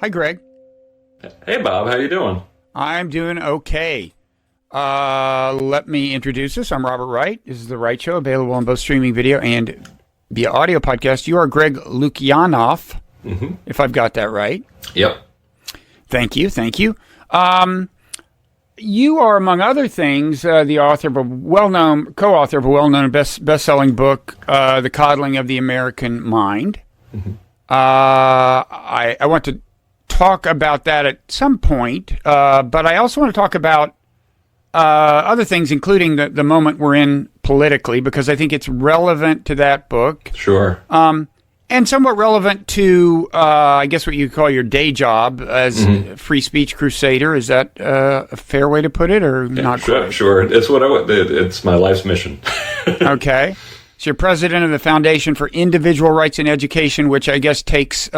Hi, Greg. Hey, Bob. How you doing? I'm doing okay. Let me introduce us. I'm Robert Wright. This is The Wright Show, available on both streaming video and via audio podcast. You are Greg Lukianoff, if I've got that right. Yep. Thank you. You are, among other things, the author of a co-author of a well-known best-selling book, The Coddling of the American Mind. I want to talk about that at some point, but I also want to talk about other things, including the moment we're in politically, because I think it's relevant to that book. Sure. And somewhat relevant to, I guess, what you call your day job as a free speech crusader. Is that a fair way to put it, or not quite? Sure. It's my life's mission. Okay. So you're president of the Foundation for Individual Rights in Education, which I guess takes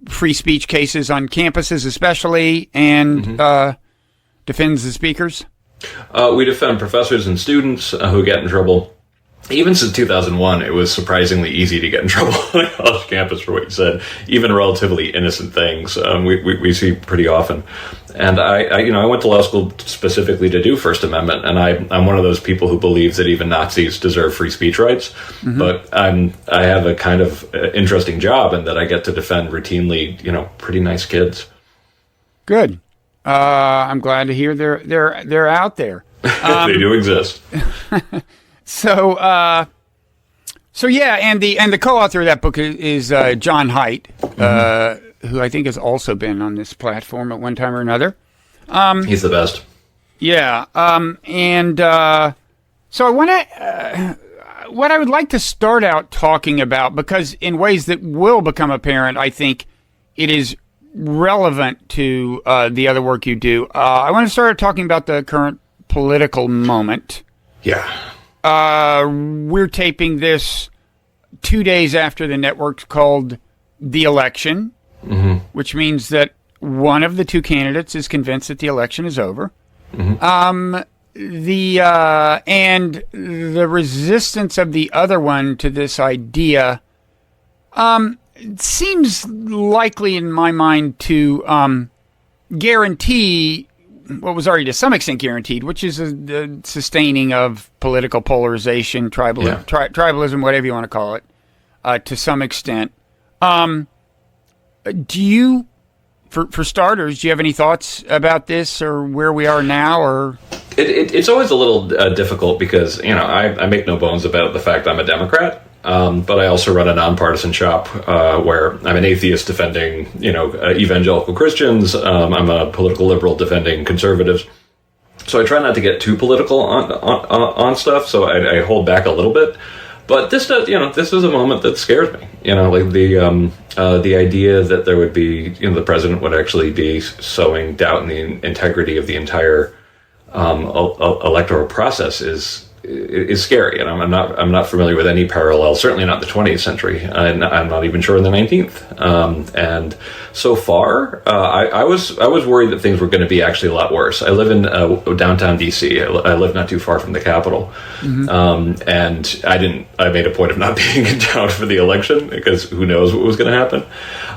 free speech cases on campuses especially, and defends the speakers? We defend professors and students who get in trouble. Even since 2001, it was surprisingly easy to get in trouble on a college campus for what you said. Even relatively innocent things we see pretty often. And I went to law school specifically to do First Amendment, and I'm one of those people who believes that even Nazis deserve free speech rights. But I have a kind of interesting job in that I get to defend routinely, pretty nice kids. Good. I'm glad to hear they're out there. They do exist. So yeah, and the co-author of that book is John Haidt, who I think has also been on this platform at one time or another. He's the best. Yeah, so I want to. What I would like to start out talking about, because in ways that will become apparent, I think it is relevant to the other work you do. I want to start talking about the current political moment. Yeah. We're taping this 2 days after the network's called the election, which means that one of the two candidates is convinced that the election is over. And the resistance of the other one to this idea seems likely in my mind to guarantee what was already to some extent guaranteed, which is the sustaining of political polarization, tribalism, whatever you want to call it, to some extent. Do you, for starters, do you have any thoughts about this or where we are now? Or it's always a little difficult because I make no bones about the fact I'm a Democrat. But I also run a nonpartisan shop where I'm an atheist defending, evangelical Christians. I'm a political liberal defending conservatives. So I try not to get too political on stuff. So I hold back a little bit. But this does, this is a moment that scares me. Like the idea that there would be, the president would actually be sowing doubt in the integrity of the entire electoral process is scary, and I'm not familiar with any parallel. Certainly not the 20th century, and I'm not even sure in the 19th. And so far, I was worried that things were going to be actually a lot worse. I live in downtown DC. I live not too far from the Capitol, and I made a point of not being in town for the election because who knows what was going to happen.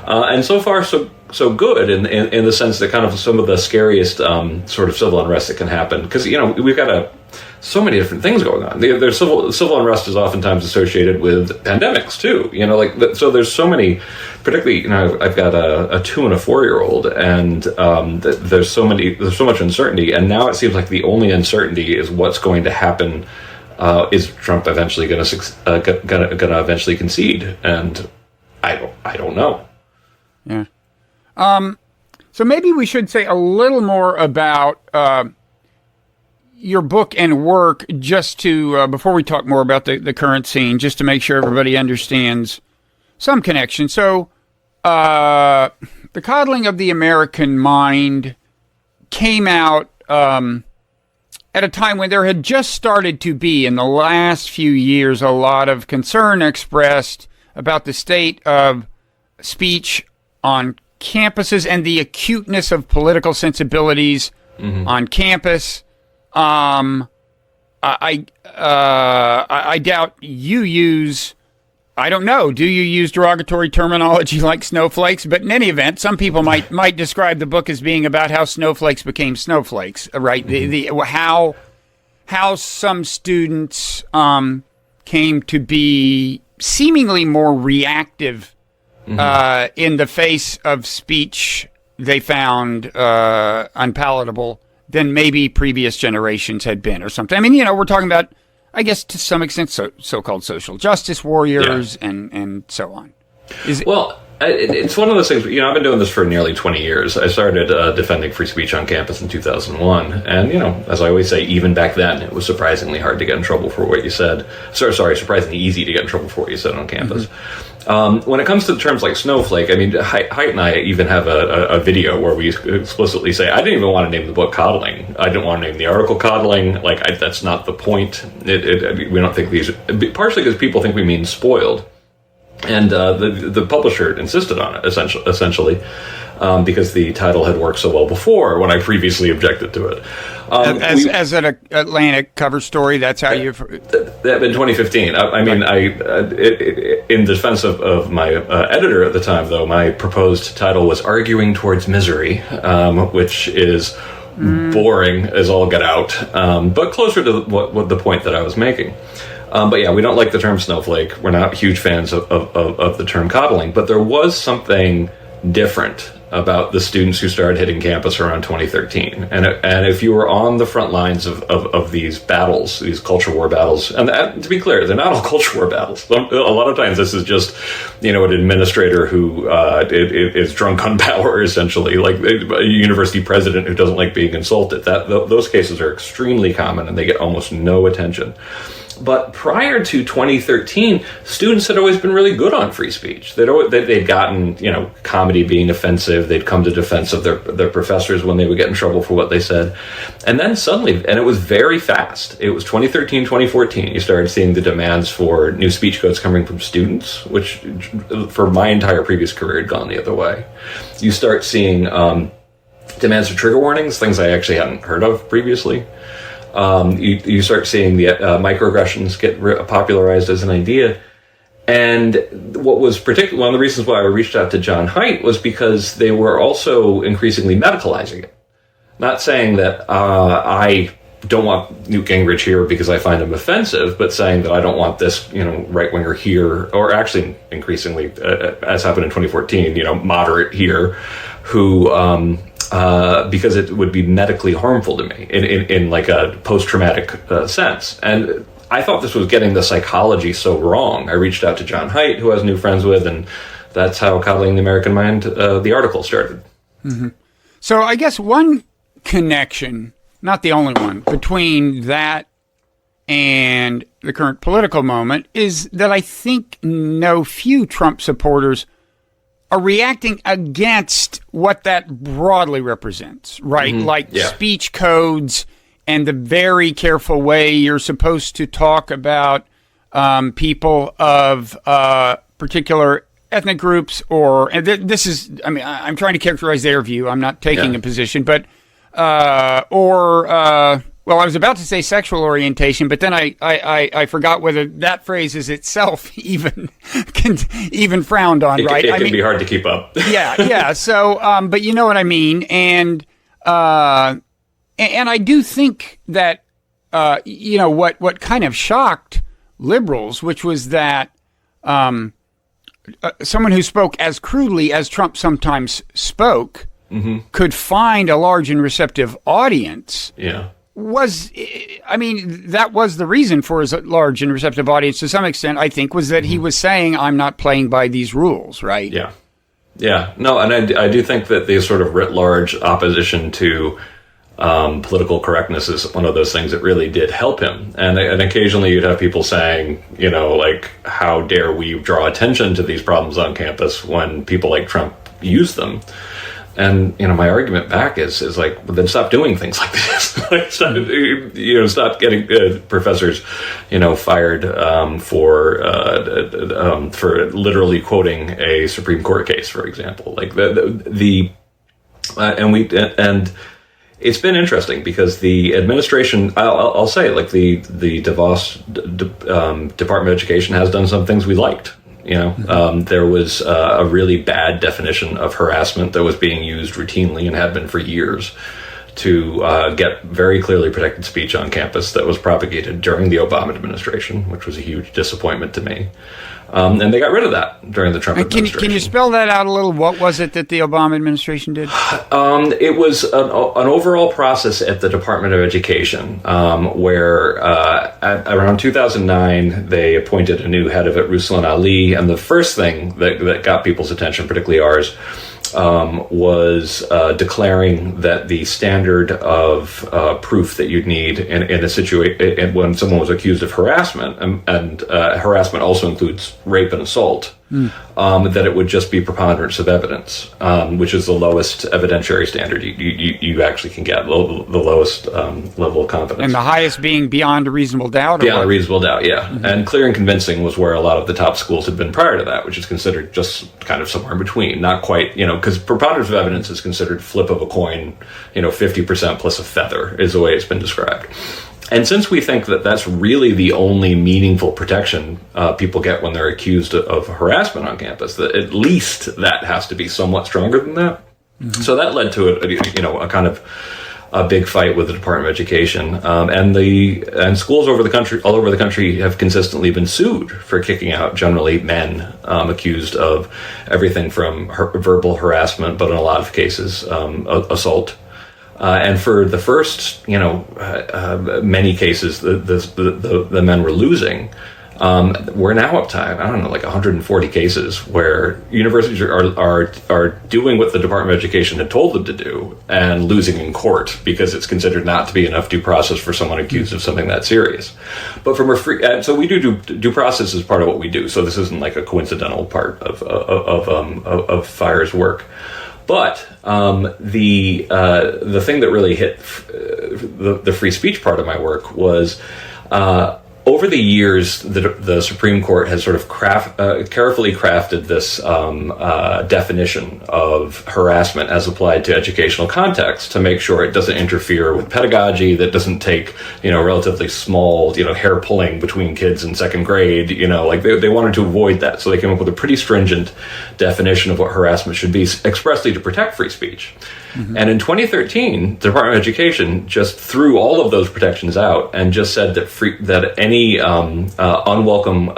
And so far, so good in the sense that kind of some of the scariest sort of civil unrest that can happen, because we've got so many different things going on. There's civil unrest is oftentimes associated with pandemics too. So there's so many, particularly I've got a 2 and a 4-year-old, and there's so much uncertainty, and now it seems like the only uncertainty is what's going to happen. Is Trump eventually going to eventually concede? And I don't know. Yeah. So maybe we should say a little more about your book and work, just to before we talk more about the current scene, just to make sure everybody understands some connection. So, The Coddling of the American Mind came out at a time when there had just started to be, in the last few years, a lot of concern expressed about the state of speech on campuses and the acuteness of political sensibilities on campus. I doubt you use I don't know. Do you use derogatory terminology like snowflakes? But in any event, some people might describe the book as being about how snowflakes became snowflakes, right? Mm-hmm. How some students came to be seemingly more reactive in the face of speech they found unpalatable than maybe previous generations had been or something. I mean, we're talking about, I guess, to some extent, so-called social justice warriors and so on. It's one of those things, I've been doing this for nearly 20 years. I started defending free speech on campus in 2001. And, as I always say, even back then, it was surprisingly hard to get in trouble for what you said. Surprisingly easy to get in trouble for what you said on campus. Mm-hmm. When it comes to terms like snowflake, I mean, Haidt and I even have a video where we explicitly say, I didn't even want to name the book Coddling. I didn't want to name the article Coddling. That's not the point. We don't think these, partially because people think we mean spoiled. And the publisher insisted on it, essentially, because the title had worked so well before when I previously objected to it. As an Atlantic cover story, that's how you... That in 2015. In defense of my editor at the time, though, my proposed title was Arguing Towards Misery, which is boring as all get out, but closer to what the point that I was making. But yeah, we don't like the term snowflake. We're not huge fans of the term coddling. But there was something different about the students who started hitting campus around 2013. And if you were on the front lines of these battles, these culture war battles, and to be clear, they're not all culture war battles. A lot of times this is just, an administrator who is drunk on power, essentially, like a university president who doesn't like being insulted. Those cases are extremely common, and they get almost no attention. But prior to 2013, students had always been really good on free speech. They'd gotten, comedy being offensive. They'd come to defense of their professors when they would get in trouble for what they said. And then suddenly, and it was very fast. It was 2013, 2014. You started seeing the demands for new speech codes coming from students, which for my entire previous career had gone the other way. You start seeing demands for trigger warnings, things I actually hadn't heard of previously. You start seeing the microaggressions get popularized as an idea. And what was particularly one of the reasons why I reached out to John Haidt was because they were also increasingly medicalizing it. Not saying that I don't want Newt Gingrich here because I find him offensive, but saying that I don't want this, right-winger here, or actually increasingly, as happened in 2014, moderate here, who... because it would be medically harmful to me in like a post-traumatic sense. And I thought this was getting the psychology so wrong. I reached out to John Haidt, who I was new friends with, and that's how Coddling the American Mind, the article started. Mm-hmm. So I guess one connection, not the only one, between that and the current political moment is that I think no few Trump supporters are reacting against what that broadly represents, right? Mm-hmm. Speech codes and the very careful way you're supposed to talk about people of particular ethnic groups, this is, I'm trying to characterize their view. I'm not taking a position, but, well, I was about to say sexual orientation, but then I forgot whether that phrase is itself even frowned on, right? It can be hard to keep up. Yeah. So, but you know what I mean, and I do think that what kind of shocked liberals, which was that someone who spoke as crudely as Trump sometimes spoke could find a large and receptive audience. Yeah. That was the reason for his large and receptive audience to some extent, I think, was that he was saying, I'm not playing by these rules, right? Yeah. Yeah. No, and I do think that the sort of writ large opposition to political correctness is one of those things that really did help him. And occasionally you'd have people saying, how dare we draw attention to these problems on campus when people like Trump use them? And, my argument back is like, well, then stop doing things like this. Stop getting professors, fired for literally quoting a Supreme Court case, for example. Like and it's been interesting because the administration, I'll say, like the DeVos Department of Education has done some things we liked. There was a really bad definition of harassment that was being used routinely and had been for years to get very clearly protected speech on campus that was propagated during the Obama administration, which was a huge disappointment to me. And they got rid of that during the Trump administration. Can you spell that out a little? What was it that the Obama administration did? It was an overall process at the Department of Education where around 2009, they appointed a new head of it, Ruslan Ali, and the first thing that got people's attention, particularly ours, was declaring that the standard of proof that you'd need in a situation when someone was accused of harassment, and harassment also includes rape and assault, that it would just be preponderance of evidence, which is the lowest evidentiary standard you actually can get, the lowest level of confidence. And the highest being beyond a reasonable doubt? Beyond a reasonable doubt, yeah. Mm-hmm. And clear and convincing was where a lot of the top schools had been prior to that, which is considered just kind of somewhere in between. Not quite, because preponderance of evidence is considered flip of a coin, 50% plus a feather is the way it's been described. And since we think that that's really the only meaningful protection people get when they're accused of harassment on campus, that at least that has to be somewhat stronger than that. Mm-hmm. So that led to a kind of a big fight with the Department of Education, and schools all over the country, have consistently been sued for kicking out generally men accused of everything from verbal harassment, but in a lot of cases assault. And for the first, many cases, the men were losing. We're now up to, 140 cases where universities are doing what the Department of Education had told them to do and losing in court because it's considered not to be enough due process for someone accused of something that serious. But from so we do due process as part of what we do. So this isn't like a coincidental part of FIRE's work. But the thing that really hit the free speech part of my work was over the years, the Supreme Court has sort of carefully crafted this definition of harassment as applied to educational context to make sure it doesn't interfere with pedagogy, that doesn't take, relatively small, hair pulling between kids in second grade, they wanted to avoid that. So they came up with a pretty stringent definition of what harassment should be expressly to protect free speech. Mm-hmm. And in 2013, the Department of Education just threw all of those protections out and just said that any unwelcome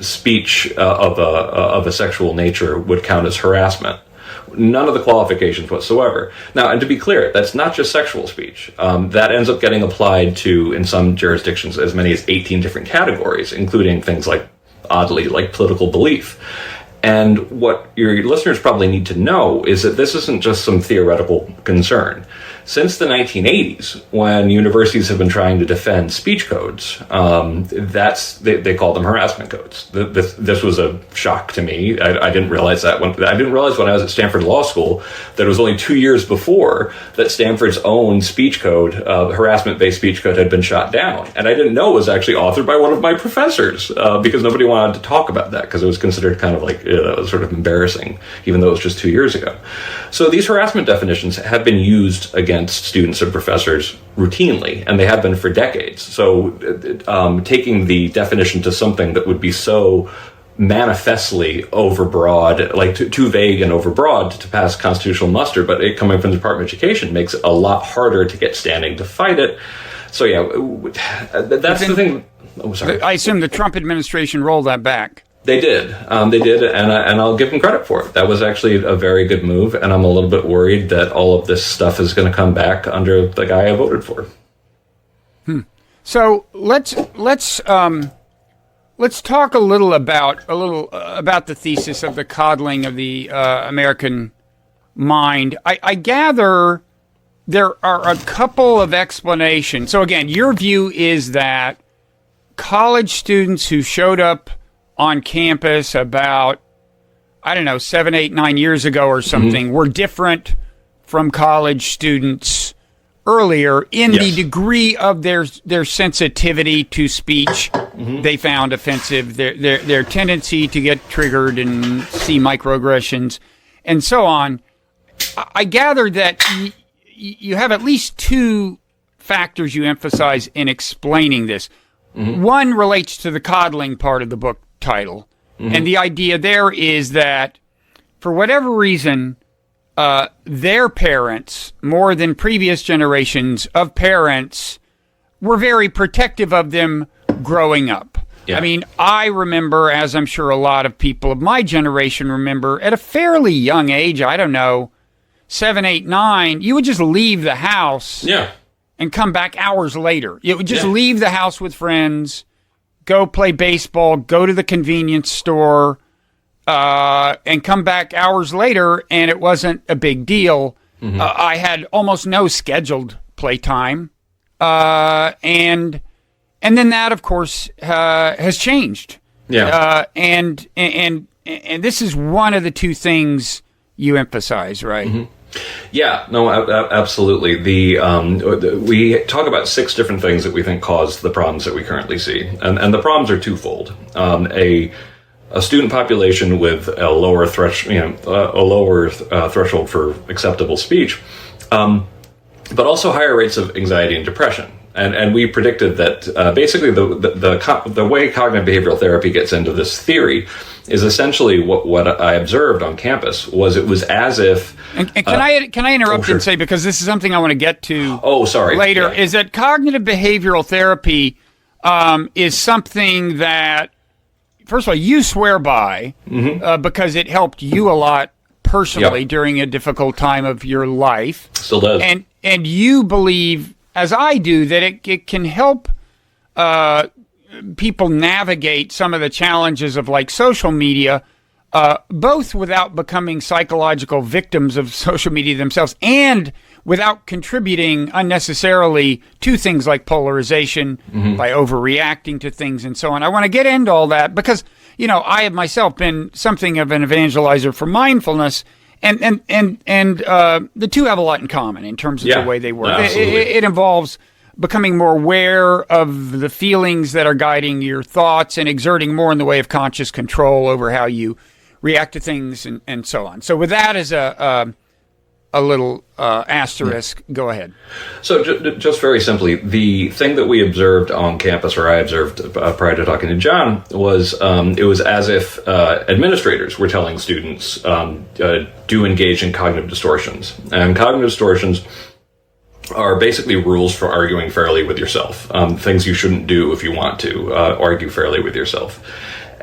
speech of a sexual nature would count as harassment. None of the qualifications whatsoever. Now, and to be clear, that's not just sexual speech. That ends up getting applied to, in some jurisdictions, as many as 18 different categories, including things like, oddly, like political belief. And what your listeners probably need to know is that this isn't just some theoretical concern. Since the 1980s, when universities have been trying to defend speech codes, they call them harassment codes. This was a shock to me. I didn't realize that when I was at Stanford Law School that it was only 2 years before that Stanford's own speech code, harassment-based speech code, had been shot down. And I didn't know it was actually authored by one of my professors because nobody wanted to talk about that because it was considered kind of like sort of embarrassing, even though it was just 2 years ago. So these harassment definitions have been used against students and professors routinely, and they have been for decades. So taking the definition to something that would be so manifestly overbroad, like too vague and overbroad to pass constitutional muster, but it coming from the Department of Education makes it a lot harder to get standing to fight it. So yeah, that's the thing. Oh, sorry. I assume the Trump administration rolled that back. They did, and I'll give them credit for it. That was actually a very good move, and I'm a little bit worried that all of this stuff is going to come back under the guy I voted for. So let's talk a little about the thesis of the coddling of the American mind. I gather there are a couple of explanations. So again, your view is that college students who showed up on campus about, 7, 8, 9 years ago or something, were different from college students earlier in the degree of their sensitivity to speech they found offensive, their tendency to get triggered and see microaggressions, and so on. I gather that you have at least two factors you emphasize in explaining this. Mm-hmm. One relates to the coddling part of the book title, And the idea there is that for whatever reason, their parents, more than previous generations of parents, were very protective of them growing up. Yeah. I mean, I remember, as I'm sure a lot of people of my generation remember, at a fairly young age, I don't know, 7, 8, 9, you would just leave the house and come back hours later. You would just leave the house with friends, go play baseball, go to the convenience store, and come back hours later, and it wasn't a big deal. I had almost no scheduled playtime, and then that, of course, has changed. And this is one of the two things you emphasize, right? Yeah, no, absolutely. We talk about 6 different things that we think cause the problems that we currently see, and the problems are twofold. A student population with a lower threshold for acceptable speech, but also higher rates of anxiety and depression. And we predicted that basically the way cognitive behavioral therapy gets into this theory is essentially what I observed on campus was it was as if. And can I interrupt and say, because this is something I want to get to later, is that cognitive behavioral therapy is something that, first of all, you swear by because it helped you a lot personally during a difficult time of your life. Still does. And you believe, as I do, that it can help people navigate some of the challenges of like social media, both without becoming psychological victims of social media themselves and without contributing unnecessarily to things like polarization by overreacting to things and so on. I want to get into all that because, I have myself been something of an evangelizer for mindfulness, and the two have a lot in common in terms of the way they work. It involves becoming more aware of the feelings that are guiding your thoughts and exerting more in the way of conscious control over how you react to things and so on. So with that as a little asterisk, go ahead. So just very simply, the thing that we observed on campus, or I observed prior to talking to John, was it was as if administrators were telling students do engage in cognitive distortions. And cognitive distortions are basically rules for arguing fairly with yourself, things you shouldn't do if you want to argue fairly with yourself.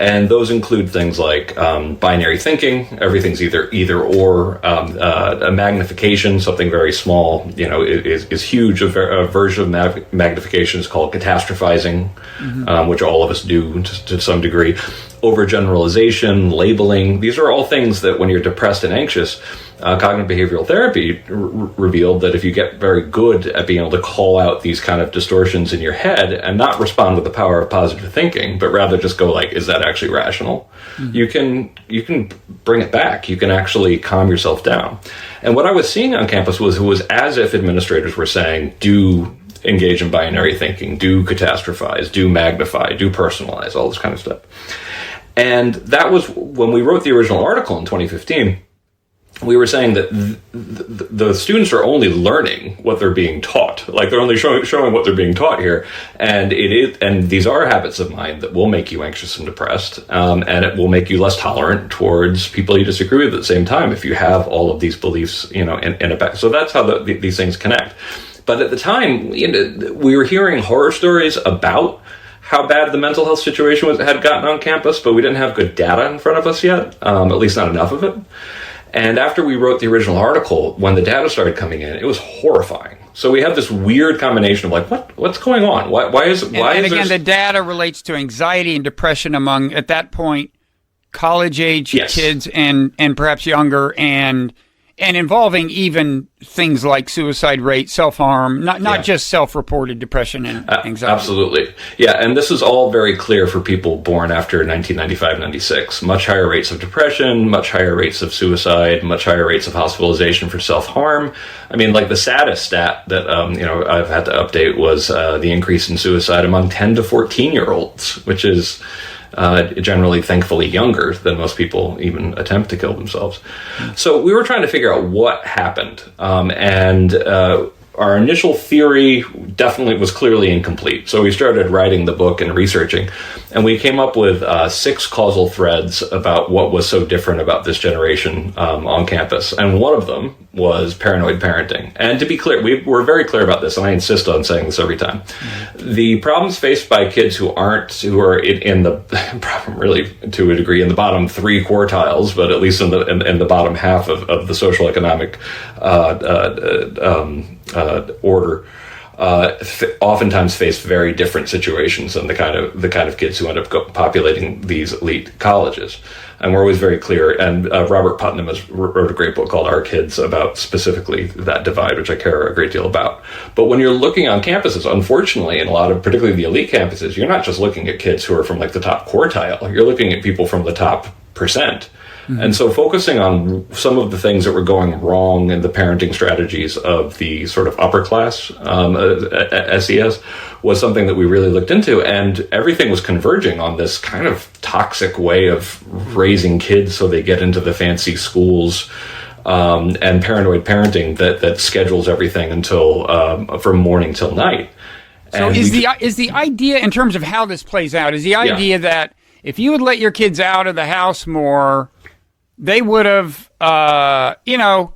And those include things like binary thinking. Everything's either or. A magnification, something very small, is huge. A version of magnification is called catastrophizing, which all of us do to some degree. Overgeneralization, labeling. These are all things that when you're depressed and anxious, cognitive behavioral therapy revealed that if you get very good at being able to call out these kind of distortions in your head and not respond with the power of positive thinking, but rather just go like, is that actually rational? You can bring it back. You can actually calm yourself down. And what I was seeing on campus was as if administrators were saying, do engage in binary thinking, do catastrophize, do magnify, do personalize, all this kind of stuff. And that was when we wrote the original article in 2015. We were saying that the students are only learning what they're being taught. Like they're only showing what they're being taught here. And these are habits of mind that will make you anxious and depressed. And it will make you less tolerant towards people you disagree with at the same time if you have all of these beliefs, in a back. So that's how these things connect. But at the time, we were hearing horror stories about how bad the mental health situation had gotten on campus, but we didn't have good data in front of us yet, at least not enough of it. And after we wrote the original article, when the data started coming in, it was horrifying. So we have this weird combination of like, what's going on? Why is the data relates to anxiety and depression among, at that point, college-age kids and perhaps younger, and involving even things like suicide rate, self-harm, not just self-reported depression and anxiety. Absolutely. Yeah, and this is all very clear for people born after 1995-96. Much higher rates of depression, much higher rates of suicide, much higher rates of hospitalization for self-harm. I mean, like the saddest stat that I've had to update was the increase in suicide among 10 to 14-year-olds, which is generally, thankfully, younger than most people even attempt to kill themselves. So we were trying to figure out what happened. And our initial theory definitely was clearly incomplete. So we started writing the book and researching, and we came up with 6 causal threads about what was so different about this generation on campus. And one of them was paranoid parenting. And to be clear, we're very clear about this, and I insist on saying this every time. The problems faced by kids who are in the really to a degree in the bottom 3 quartiles, but at least in the bottom half of the social economic order, oftentimes face very different situations than the kind of kids who end up populating these elite colleges. And we're always very clear. And Robert Putnam wrote a great book called Our Kids about specifically that divide, which I care a great deal about. But when you're looking on campuses, unfortunately, in a lot of, particularly the elite campuses, you're not just looking at kids who are from like the top quartile. You're looking at people from the top percent. Mm-hmm. And so focusing on some of the things that were going wrong in the parenting strategies of the sort of upper class SES was something that we really looked into, and everything was converging on this kind of toxic way of raising kids so they get into the fancy schools, and paranoid parenting that schedules everything until from morning till night. So is the idea, in terms of how this plays out, is the idea that if you would let your kids out of the house more, they would have,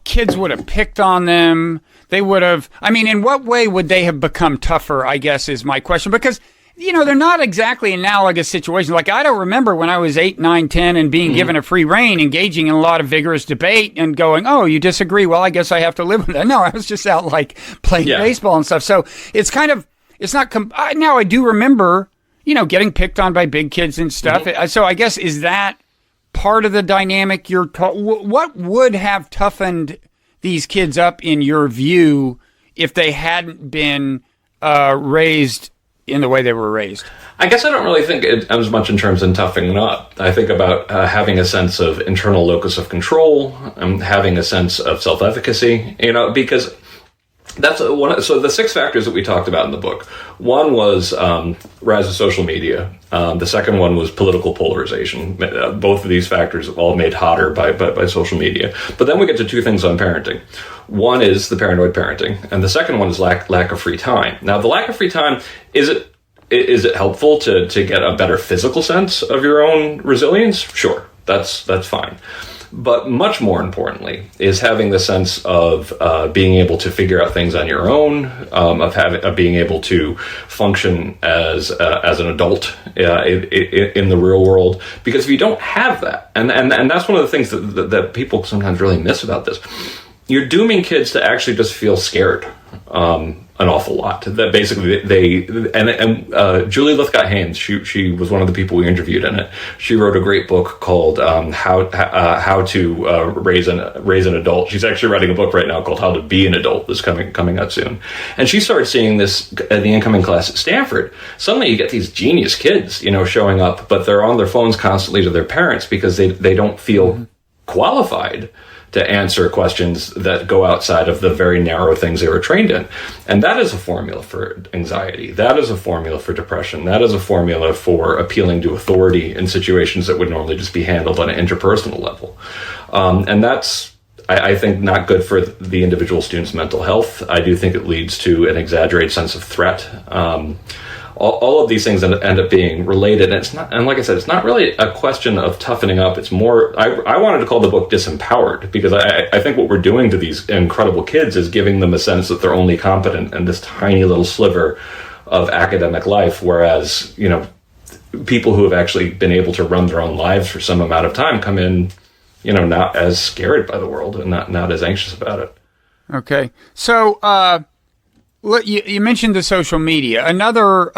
kids would have picked on them. They would have, in what way would they have become tougher, I guess, is my question. Because, they're not exactly analogous situations. Like, I don't remember when I was 8, 9, 10 and being given a free rein, engaging in a lot of vigorous debate and going, oh, you disagree? Well, I guess I have to live with that. No, I was just out, playing baseball and stuff. So it's kind of, it's not, now I do remember, getting picked on by big kids and stuff. Mm-hmm. So I guess, is that part of the dynamic what would have toughened these kids up, in your view, if they hadn't been raised in the way they were raised? I guess I don't really think it as much in terms of toughening up. I think about having a sense of internal locus of control, having a sense of self-efficacy, because that's one. So the 6 factors that we talked about in the book. One was rise of social media. The second one was political polarization. Both of these factors all made hotter by social media. But then we get to 2 things on parenting. One is the paranoid parenting, and the second one is lack of free time. Now, the lack of free time, is it helpful to get a better physical sense of your own resilience? Sure, that's fine. But much more importantly is having the sense of being able to figure out things on your own, of being able to function as an adult in the real world. Because if you don't have that, and that's one of the things that people sometimes really miss about this, you're dooming kids to actually just feel scared an awful lot. That basically Julie Lythcott-Haynes, she was one of the people we interviewed in it. She wrote a great book called How to Raise an Adult. She's actually writing a book right now called How to Be an Adult, that's coming out soon. And she started seeing this at the incoming class at Stanford. Suddenly you get these genius kids, showing up, but they're on their phones constantly to their parents because they don't feel qualified to answer questions that go outside of the very narrow things they were trained in. And that is a formula for anxiety. That is a formula for depression. That is a formula for appealing to authority in situations that would normally just be handled on an interpersonal level. And that's, I think, not good for the individual student's mental health. I do think it leads to an exaggerated sense of threat. All of these things end up being related, and it's not. And like I said, it's not really a question of toughening up. It's more. I wanted to call the book "Disempowered" because I think what we're doing to these incredible kids is giving them a sense that they're only competent in this tiny little sliver of academic life, whereas people who have actually been able to run their own lives for some amount of time come in, not as scared by the world and not as anxious about it. Okay, so. You mentioned the social media. Another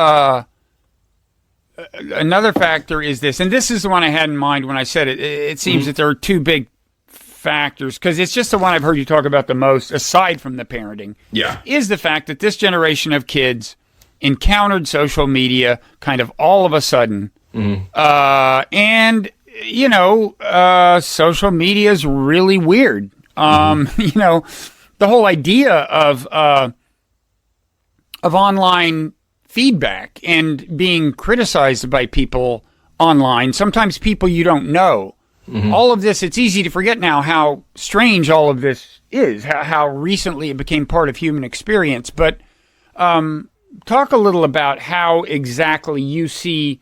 factor is this, and this is the one I had in mind when I said it. It seems that there are 2 big factors, because it's just the one I've heard you talk about the most, aside from the parenting. Yeah, is the fact that this generation of kids encountered social media kind of all of a sudden, and social media is really weird. The whole idea of online feedback and being criticized by people online, sometimes people you don't know, all of this, it's easy to forget now how strange all of this is, how recently it became part of human experience. But talk a little about how exactly you see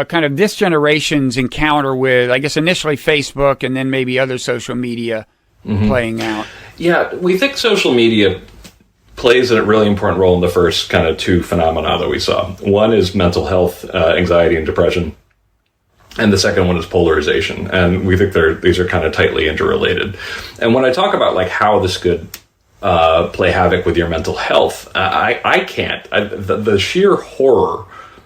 kind of this generation's encounter with, I guess, initially Facebook and then maybe other social media playing out. Yeah, we think social media plays a really important role in the first kind of two phenomena that we saw. One is mental health, anxiety and depression. And the second one is polarization. And we think these are kind of tightly interrelated. And when I talk about like how this could play havoc with your mental health, I can't. The sheer horror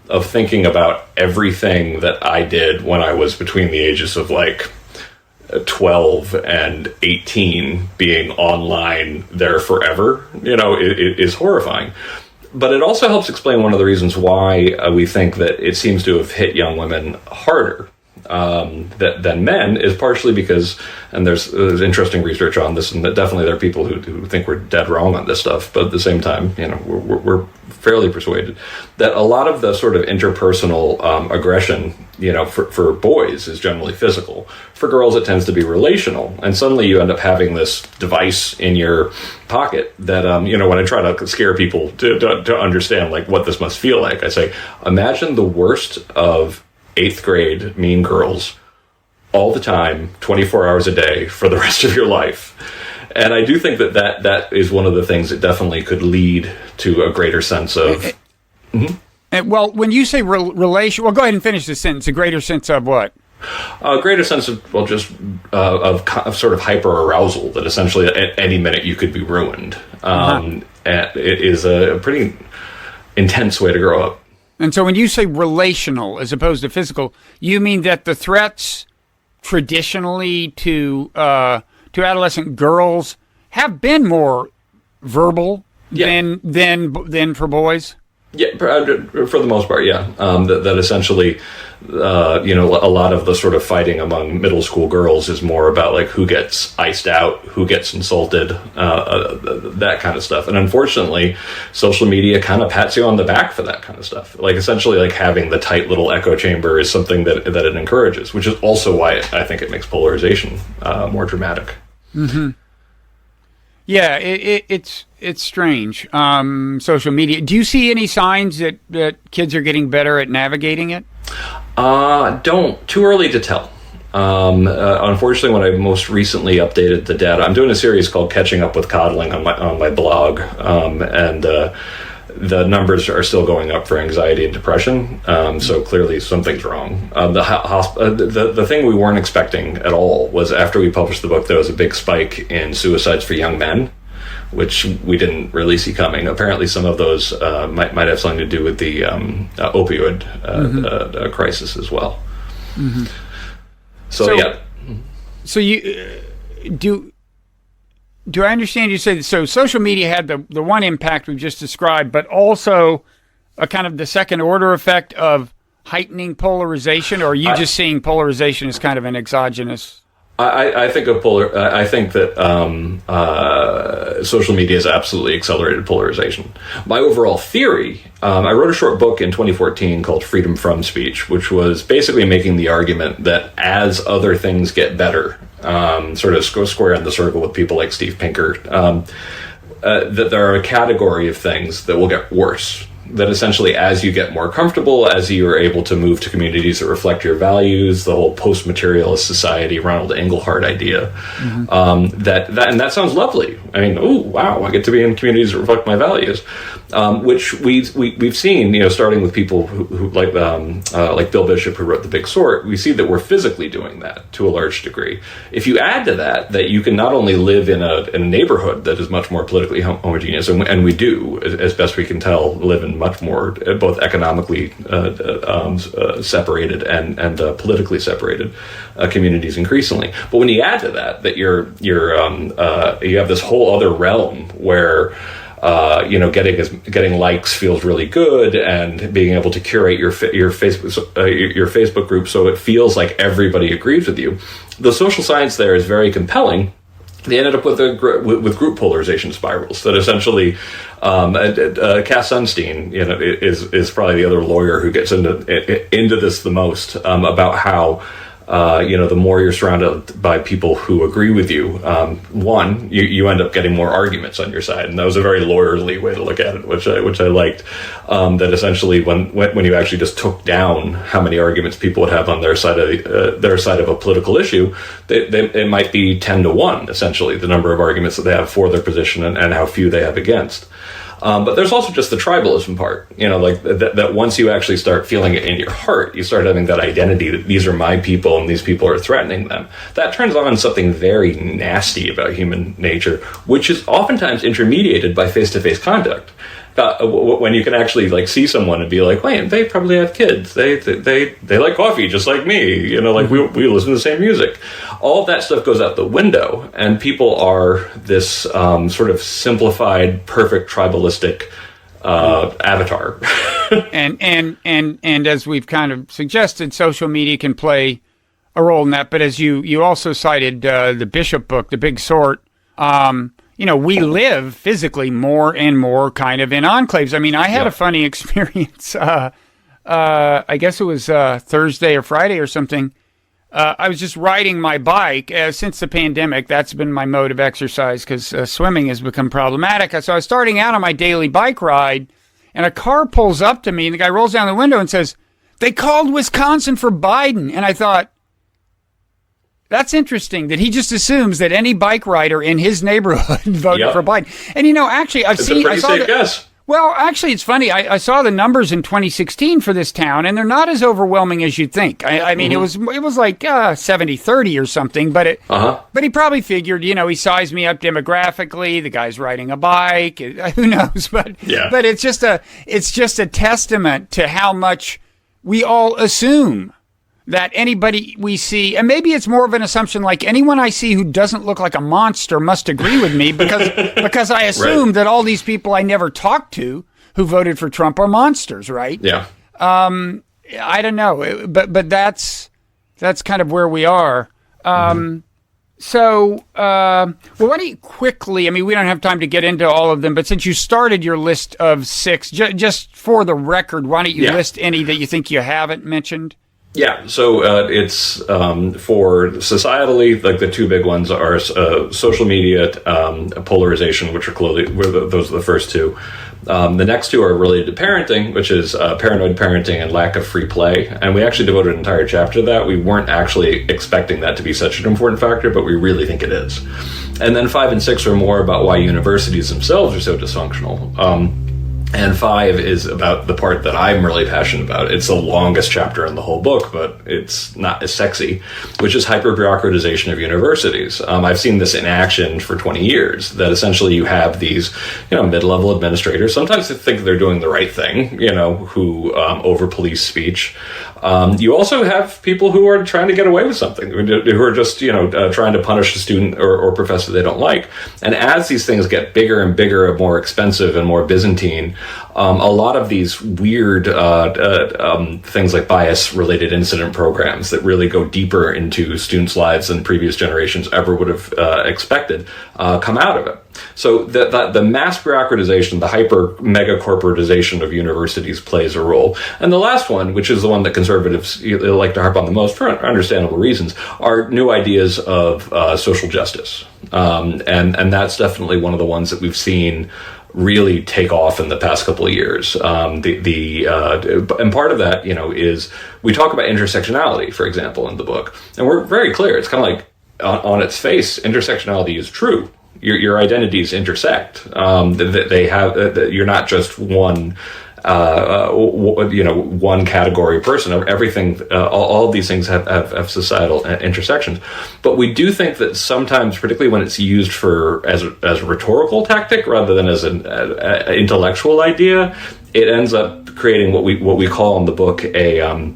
of thinking about everything that I did when I was between the ages of like 12 and 18 being online there forever, it is horrifying. But it also helps explain one of the reasons why we think that it seems to have hit young women harder than men, is partially because, and there's interesting research on this, and definitely there are people who think we're dead wrong on this stuff, but at the same time, we're fairly persuaded that a lot of the sort of interpersonal aggression, for boys is generally physical. For girls, it tends to be relational, and suddenly you end up having this device in your pocket that, when I try to scare people to understand like what this must feel like, I say, imagine the worst of 8th grade mean girls all the time, 24 hours a day for the rest of your life. And I do think that is one of the things that definitely could lead to a greater sense of... Well, when you say relation... Well, go ahead and finish the sentence. A greater sense of what? A greater sense of, of sort of hyper-arousal, that essentially at any minute you could be ruined. And it is a pretty intense way to grow up. And so when you say relational as opposed to physical, you mean that the threats traditionally to adolescent girls have been more verbal than for boys? Yeah, for the most part, yeah. That essentially, a lot of the sort of fighting among middle school girls is more about like who gets iced out, who gets insulted, that kind of stuff. And unfortunately, social media kind of pats you on the back for that kind of stuff. Like essentially, like having the tight little echo chamber is something that it encourages, which is also why I think it makes polarization more dramatic. Mm-hmm. Yeah, it's strange. Social media. Do you see any signs that kids are getting better at navigating it? Too early to tell. Unfortunately, when I most recently updated the data, I'm doing a series called Catching Up with Coddling on my blog, and the numbers are still going up for anxiety and depression. So clearly something's wrong. The thing we weren't expecting at all was after we published the book, there was a big spike in suicides for young men, which we didn't really see coming. Apparently some of those might have something to do with the opioid crisis as well. Mm-hmm. So yeah. So you do I understand you say that, so social media had the one impact we've just described, but also a kind of the second order effect of heightening polarization, or are you just seeing polarization as kind of an exogenous? I think that social media has absolutely accelerated polarization. My overall theory, I wrote a short book in 2014 called Freedom from Speech, which was basically making the argument that as other things get better, sort of square in the circle with people like Steve Pinker, that there are a category of things that will get worse. That essentially, as you get more comfortable, as you are able to move to communities that reflect your values, the whole post-materialist society, Ronald Engelhart idea, that sounds lovely. I mean, oh wow, I get to be in communities that reflect my values, which we've seen, starting with people who like Bill Bishop, who wrote The Big Sort. We see that we're physically doing that to a large degree. If you add to that you can not only live in a neighborhood that is much more politically homogeneous, and we do, as best we can tell, live in much more both economically separated and politically separated communities increasingly. But when you add to that you have this whole other realm where getting likes feels really good, and being able to curate your Facebook group so it feels like everybody agrees with you. The social science there is very compelling. They ended up with group polarization spirals that essentially, Cass Sunstein, is probably the other lawyer who gets into this the most, about how the more you're surrounded by people who agree with you, you end up getting more arguments on your side, and that was a very lawyerly way to look at it, which I liked. That essentially, when you actually just took down how many arguments people would have on their side of a political issue, it might be 10-1, essentially, the number of arguments that they have for their position and how few they have against. But there's also just the tribalism part, like that once you actually start feeling it in your heart, you start having that identity that these are my people and these people are threatening them. That turns on something very nasty about human nature, which is oftentimes intermediated by face-to-face conduct. When you can actually see someone and be like, wait, they probably have kids. They like coffee just like me. We listen to the same music. All of that stuff goes out the window, and people are this sort of simplified, perfect tribalistic avatar. and as we've kind of suggested, social media can play a role in that. But as you also cited the Bishop book, The Big Sort. We live physically more and more kind of in enclaves. I mean, I had a funny experience. I guess it was Thursday or Friday or something. I was just riding my bike. Since the pandemic, that's been my mode of exercise because swimming has become problematic. So I was starting out on my daily bike ride, and a car pulls up to me, and the guy rolls down the window and says, "They called Wisconsin for Biden." And I thought, that's interesting that he just assumes that any bike rider in his neighborhood voted for Biden. And, actually, it's a pretty safe guess. Well, actually, it's funny. I saw the numbers in 2016 for this town, and they're not as overwhelming as you'd think. I mean, it was like 70-30 or something, but but he probably figured, he sized me up demographically. The guy's riding a bike. Who knows? But it's just a testament to how much we all assume that anybody we see, and maybe it's more of an assumption, like anyone I see who doesn't look like a monster must agree with me because I assume that all these people I never talked to who voted for Trump are monsters, right? Yeah. I don't know, but that's kind of where we are. So, why don't you quickly, I mean, we don't have time to get into all of them, but since you started your list of 6, just for the record, why don't you list any that you think you haven't mentioned? Yeah, so it's for societally, like the 2 big ones are social media, polarization, which are clearly those are the first 2. The next 2 are related to parenting, which is paranoid parenting and lack of free play. And we actually devoted an entire chapter to that. We weren't actually expecting that to be such an important factor, but we really think it is. And then 5 and 6 are more about why universities themselves are so dysfunctional. And 5 is about the part that I'm really passionate about. It's the longest chapter in the whole book, but it's not as sexy, which is hyper-bureaucratization of universities. I've seen this in action for 20 years, that essentially you have these, mid-level administrators. Sometimes they think they're doing the right thing, who over-police speech. You also have people who are trying to get away with something, who are just, trying to punish a student or professor they don't like. And as these things get bigger and bigger and more expensive and more Byzantine, a lot of these weird things like bias-related incident programs that really go deeper into students' lives than previous generations ever would have expected come out of it. So the mass bureaucratization, the hyper-mega corporatization of universities plays a role. And the last one, which is the one that conservatives like to harp on the most for understandable reasons, are new ideas of social justice. And that's definitely one of the ones that we've seen really take off in the past couple of years. And part of that, is we talk about intersectionality, for example, in the book, and we're very clear. It's kind of like on its face, intersectionality is true. Your identities intersect. They have. You're not just one. One category person. Everything, all of these things have societal intersections. But we do think that sometimes, particularly when it's used as a rhetorical tactic rather than as an intellectual idea, it ends up creating what we call in the book a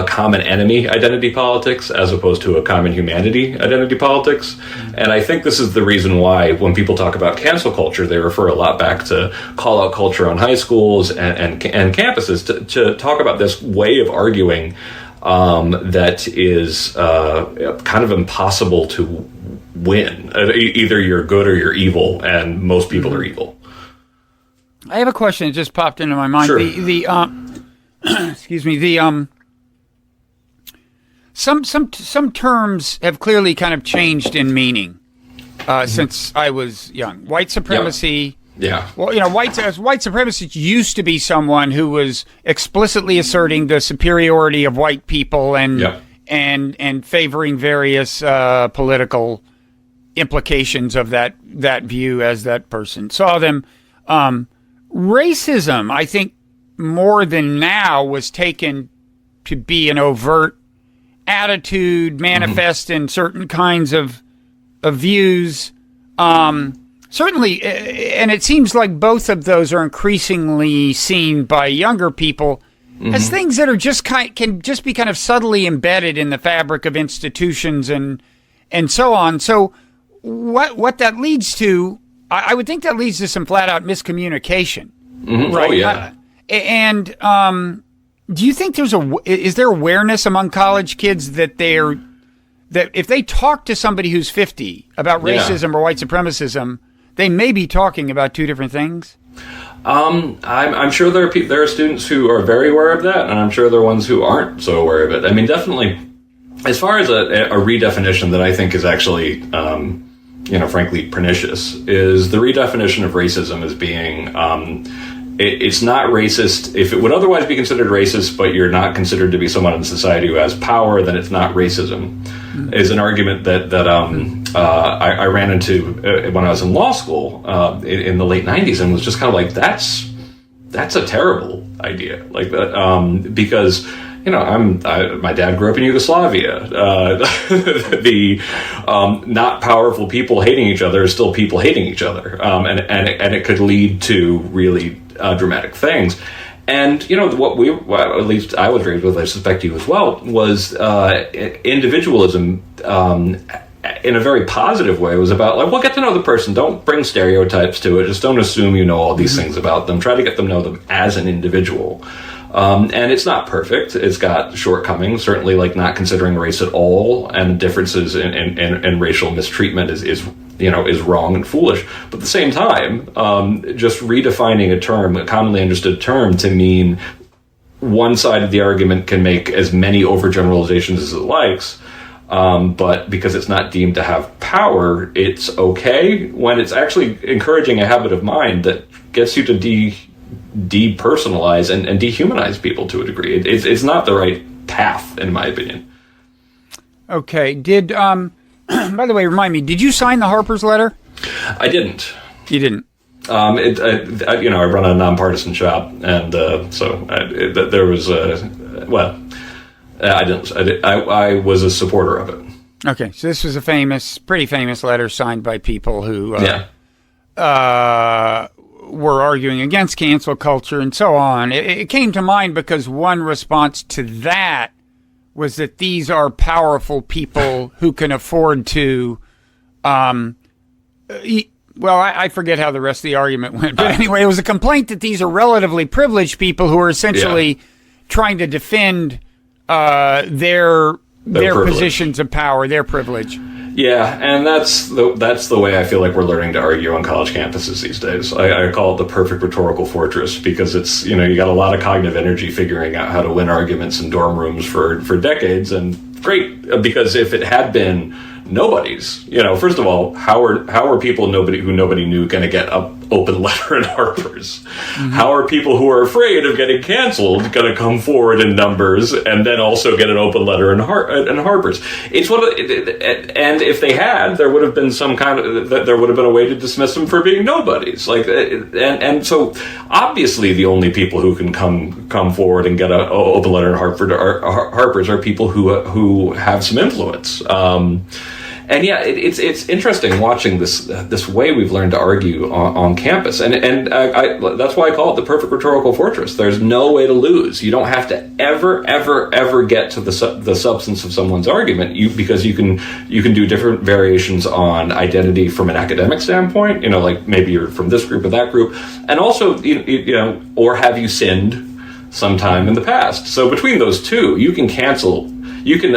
common enemy identity politics as opposed to a common humanity identity politics. And I think this is the reason why when people talk about cancel culture, they refer a lot back to call out culture on high schools and campuses to talk about this way of arguing that is kind of impossible to win. Either you're good or you're evil, and most people are evil. I have a question that just popped into my mind. Sure. Excuse me, some terms have clearly kind of changed in meaning since I was young. White supremacy. Yeah. Well, white supremacist used to be someone who was explicitly asserting the superiority of white people and favoring various political implications of that view as that person saw them. Racism, I think, more than now, was taken to be an overt attitude manifest in certain kinds of views. Certainly, and it seems like both of those are increasingly seen by younger people as things that are can just be kind of subtly embedded in the fabric of institutions and so on. So what that leads to, I would think that leads to some flat out miscommunication. Right? Oh, yeah. And do you think is there awareness among college kids that that if they talk to somebody who's 50 about racism or white supremacism, they may be talking about two different things? I'm sure there are students who are very aware of that, and I'm sure there are ones who aren't so aware of it. I mean, definitely, as far as a redefinition that I think is actually, frankly pernicious, is the redefinition of racism as being, it's not racist. If it would otherwise be considered racist, but you're not considered to be someone in society who has power, then it's not racism. Is an argument that I ran into when I was in law school in the late 90s, and was just kind of like, that's a terrible idea, like that, because my dad grew up in Yugoslavia. The not powerful people hating each other is still people hating each other, and it could lead to really dramatic things. And what at least I was raised with, I suspect you as well, was individualism in a very positive way. Was about like, well, get to know the person. Don't bring stereotypes to it. Just don't assume you know all these things about them. Try to get them to know them as an individual. And it's not perfect. It's got shortcomings, certainly, like not considering race at all, and differences in racial mistreatment is wrong and foolish. But at the same time, just redefining a commonly understood term, to mean one side of the argument can make as many overgeneralizations as it likes, but because it's not deemed to have power, it's okay, when it's actually encouraging a habit of mind that gets you to depersonalize and dehumanize people to a degree. It's not the right path, in my opinion. Okay. Did by the way, remind me, did you sign the Harper's letter? I didn't. You didn't? I run a nonpartisan shop, and there was I didn't. I was a supporter of it. Okay, so this was a pretty famous letter signed by people who were arguing against cancel culture and so on. It came to mind because one response to that was that these are powerful people who can afford to, I forget how the rest of the argument went. But anyway, it was a complaint that these are relatively privileged people who are essentially trying to defend their positions of power, their privilege. Yeah, and that's the way I feel like we're learning to argue on college campuses these days. I call it the perfect rhetorical fortress, because it's, you got a lot of cognitive energy figuring out how to win arguments in dorm rooms for decades, and great, because if it had been nobody's, first of all, how are people who nobody knew going to get an open letter in Harper's? Mm-hmm. How are people who are afraid of getting canceled going to come forward in numbers and then also get an open letter in Harper's? It's and if they had, there would have been there would have been a way to dismiss them for being nobodies. Like, and so obviously the only people who can come forward and get an open letter in Harper's are people who have some influence. And yeah, it's interesting watching this way we've learned to argue on campus, and that's why I call it the perfect rhetorical fortress. There's no way to lose. You don't have to ever get to the substance of someone's argument, because you can do different variations on identity from an academic standpoint. Like maybe you're from this group or that group, and also or have you sinned sometime in the past? So between those two, you can cancel. You can,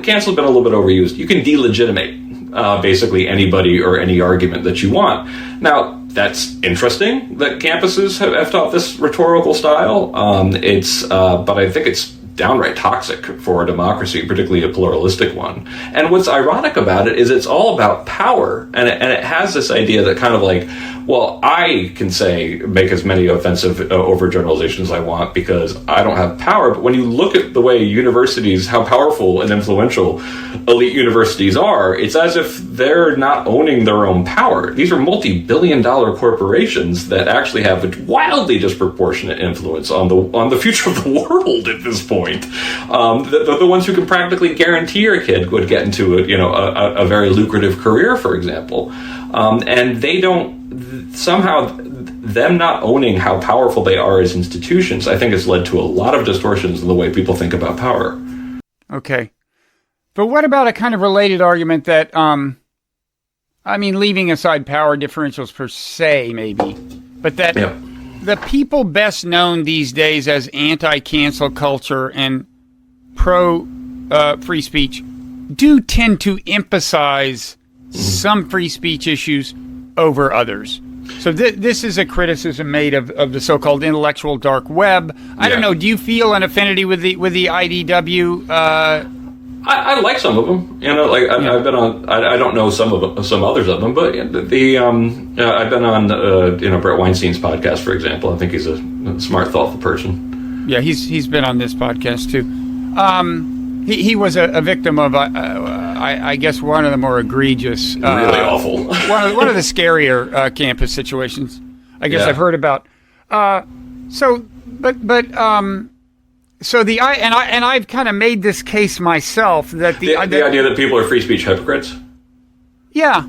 cancel's been a little bit overused. You can delegitimate basically anybody or any argument that you want. Now, that's interesting that campuses have taught this rhetorical style. But I think it's downright toxic for a democracy, particularly a pluralistic one. And what's ironic about it is it's all about power, and it has this idea that kind of like, well, I can make as many offensive overgeneralizations as I want because I don't have power. But when you look at the way universities, how powerful and influential elite universities are, it's as if they're not owning their own power. These are multi-billion-dollar corporations that actually have a wildly disproportionate influence on the future of the world at this point. The ones who can practically guarantee your kid would get into a very lucrative career, for example, and they don't. Somehow, them not owning how powerful they are as institutions, I think has led to a lot of distortions in the way people think about power. Okay. But what about a kind of related argument that, leaving aside power differentials per se, maybe, but that the people best known these days as anti-cancel culture and pro-free speech do tend to emphasize some free speech issues over others. So this is a criticism made of the so-called intellectual dark web. I don't know. Do you feel an affinity with the IDW? I like some of them. I've been on. I don't know some others of them, but I've been on Brett Weinstein's podcast, for example. I think he's a smart, thoughtful person. Yeah, he's been on this podcast too. He was a victim of, I guess, one of the more egregious, really awful, one of the scarier campus situations. I guess I've heard about. So I've kind of made this case myself that the idea that people are free speech hypocrites. Yeah.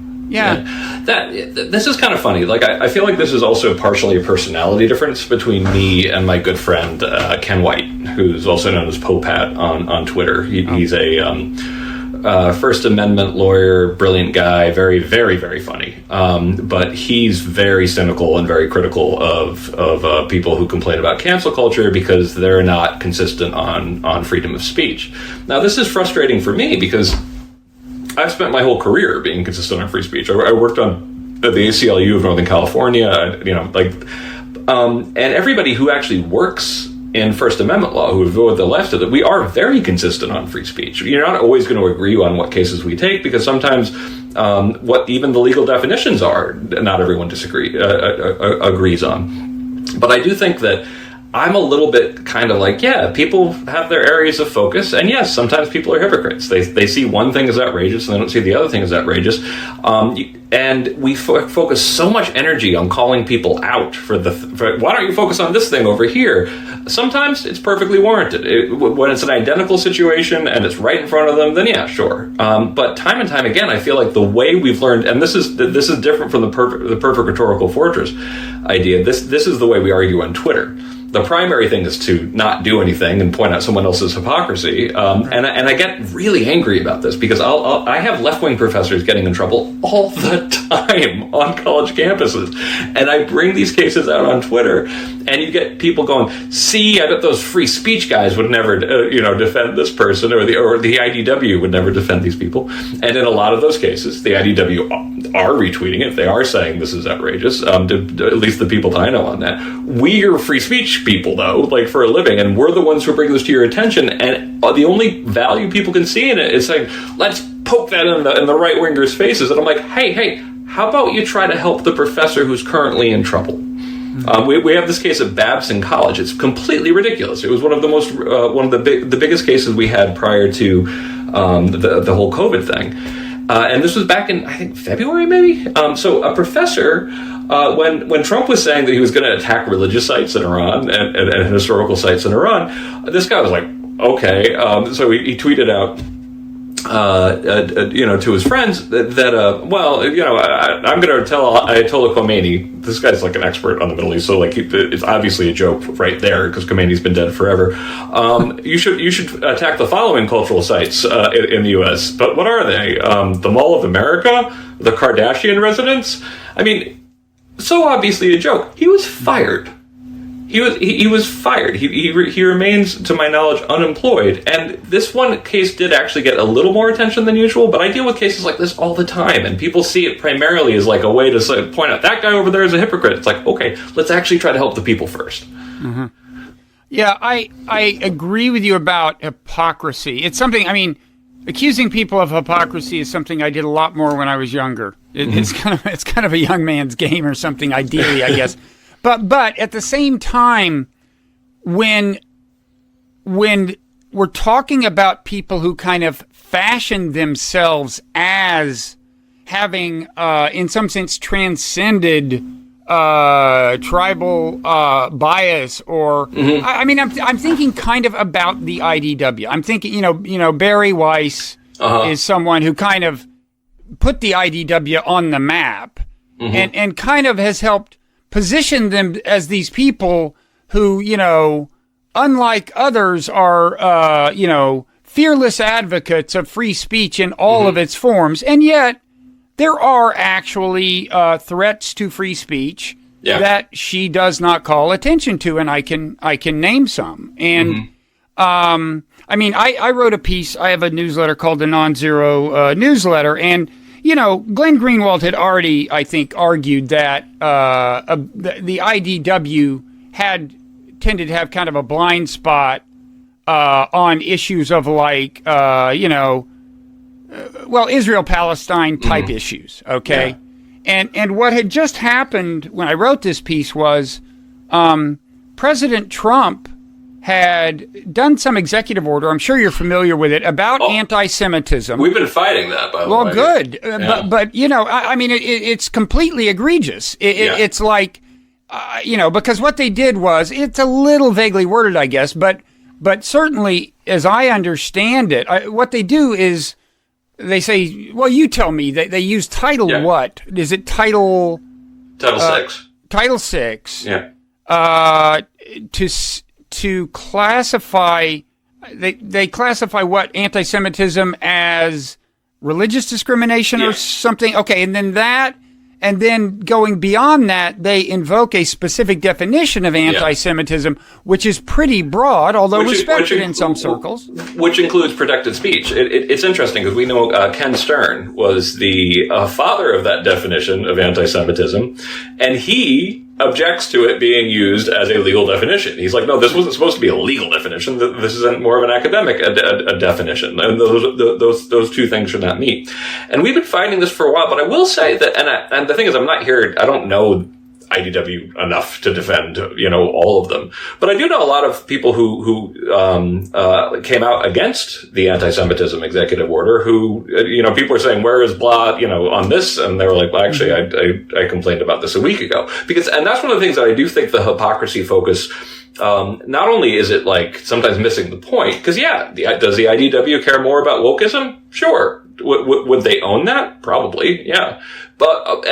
This is kind of funny. Like, I feel like this is also partially a personality difference between me and my good friend Ken White, who's also known as Popat on Twitter. He's a First Amendment lawyer, brilliant guy, very, very, very funny. But he's very cynical and very critical of people who complain about cancel culture because they're not consistent on freedom of speech. Now, this is frustrating for me because I've spent my whole career being consistent on free speech. I worked on the ACLU of Northern California, and everybody who actually works in First Amendment law, who have voted the left of it, we are very consistent on free speech. You're not always going to agree on what cases we take because sometimes what even the legal definitions are, not everyone agrees on. But I do think that I'm a little bit kind of like, people have their areas of focus, and yes, sometimes people are hypocrites. They see one thing as outrageous, and they don't see the other thing as outrageous. And we focus so much energy on calling people out for why don't you focus on this thing over here? Sometimes it's perfectly warranted. When it's an identical situation and it's right in front of them, then yeah, sure. But time and time again, I feel like the way we've learned, and this is different from the perfect rhetorical fortress idea. This is the way we argue on Twitter. The primary thing is to not do anything and point out someone else's hypocrisy. And I get really angry about this because I have left-wing professors getting in trouble all the time on college campuses. And I bring these cases out on Twitter, and you get people going, see, I bet those free speech guys would never, defend this person, or the IDW would never defend these people. And in a lot of those cases, the IDW are retweeting it. They are saying this is outrageous, at least the people that I know on that. We are free speech people, though, like for a living, and we're the ones who bring this to your attention, and the only value people can see in it is saying, let's poke that in the right-wingers' faces. And I'm like, hey, how about you try to help the professor who's currently in trouble? We have this case at Babson College. It's completely ridiculous. It was one of the biggest cases we had prior to the whole COVID thing. And this was back in, I think, February, maybe? So a professor, when Trump was saying that he was going to attack religious sites in Iran and historical sites in Iran, this guy was like, okay. So he tweeted out, to his friends I'm going to tell Ayatollah Khomeini. This guy's like an expert on the Middle East, so like it's obviously a joke right there because Khomeini's been dead forever. You should attack the following cultural sites in the U.S. But what are they? The Mall of America, the Kardashian residence. I mean, so obviously a joke. He was fired. He was fired. He remains, to my knowledge, unemployed. And this one case did actually get a little more attention than usual, but I deal with cases like this all the time, and people see it primarily as like a way to point out, that guy over there is a hypocrite. It's like, okay, let's actually try to help the people first. Mm-hmm. Yeah, I agree with you about hypocrisy. It's something, I mean, accusing people of hypocrisy is something I did a lot more when I was younger. It's kind of a young man's game or something, ideally, I guess. But at the same time, when we're talking about people who kind of fashion themselves as having, in some sense, transcended tribal bias, or I mean, I'm thinking kind of about the IDW. I'm thinking, you know, Barry Weiss is someone who kind of put the IDW on the map, and kind of has helped position them as these people who, you know, unlike others, are you know, fearless advocates of free speech in all of its forms, and yet there are actually threats to free speech that she does not call attention to, and I can name some. And I mean, I wrote a piece. I have a newsletter called the Nonzero newsletter, and you know, Glenn Greenwald had already, I think, argued that the IDW had tended to have kind of a blind spot on issues of like, you know, well, Israel-Palestine type issues, okay? Yeah. And what had just happened when I wrote this piece was President Trump had done some executive order, I'm sure you're familiar with it, about anti-Semitism. We've been fighting that, by the way. Well, good. But you know, I mean, it's completely egregious. It's like, you know, because what they did was, it's a little vaguely worded, I guess, but certainly, as I understand it, what they do is, they say, well, you tell me, they use Title what? Is it Title 6. Title 6. Yeah. To classify, they classify what, anti-Semitism as religious discrimination or something? Okay, and then going beyond that, they invoke a specific definition of anti-Semitism, which is pretty broad, although respected in some circles. Which includes protected speech. It's interesting because we know Ken Stern was the father of that definition of anti-Semitism, and he objects to it being used as a legal definition. He's like, no, this wasn't supposed to be a legal definition. This is more of an academic a definition. And those two things should not meet. And we've been fighting this for a while, but I will say that, and the thing is, I'm not here, I don't know IDW enough to defend, you know, all of them. But I do know a lot of people who came out against the anti-Semitism executive order, who, you know, people are saying, where is blah, you know, on this? And they were like, well, actually, I complained about this a week ago. And that's one of the things that I do think the hypocrisy focus, not only is it like sometimes missing the point, because does the IDW care more about wokeism? Sure. Would they own that? Probably. Yeah. But,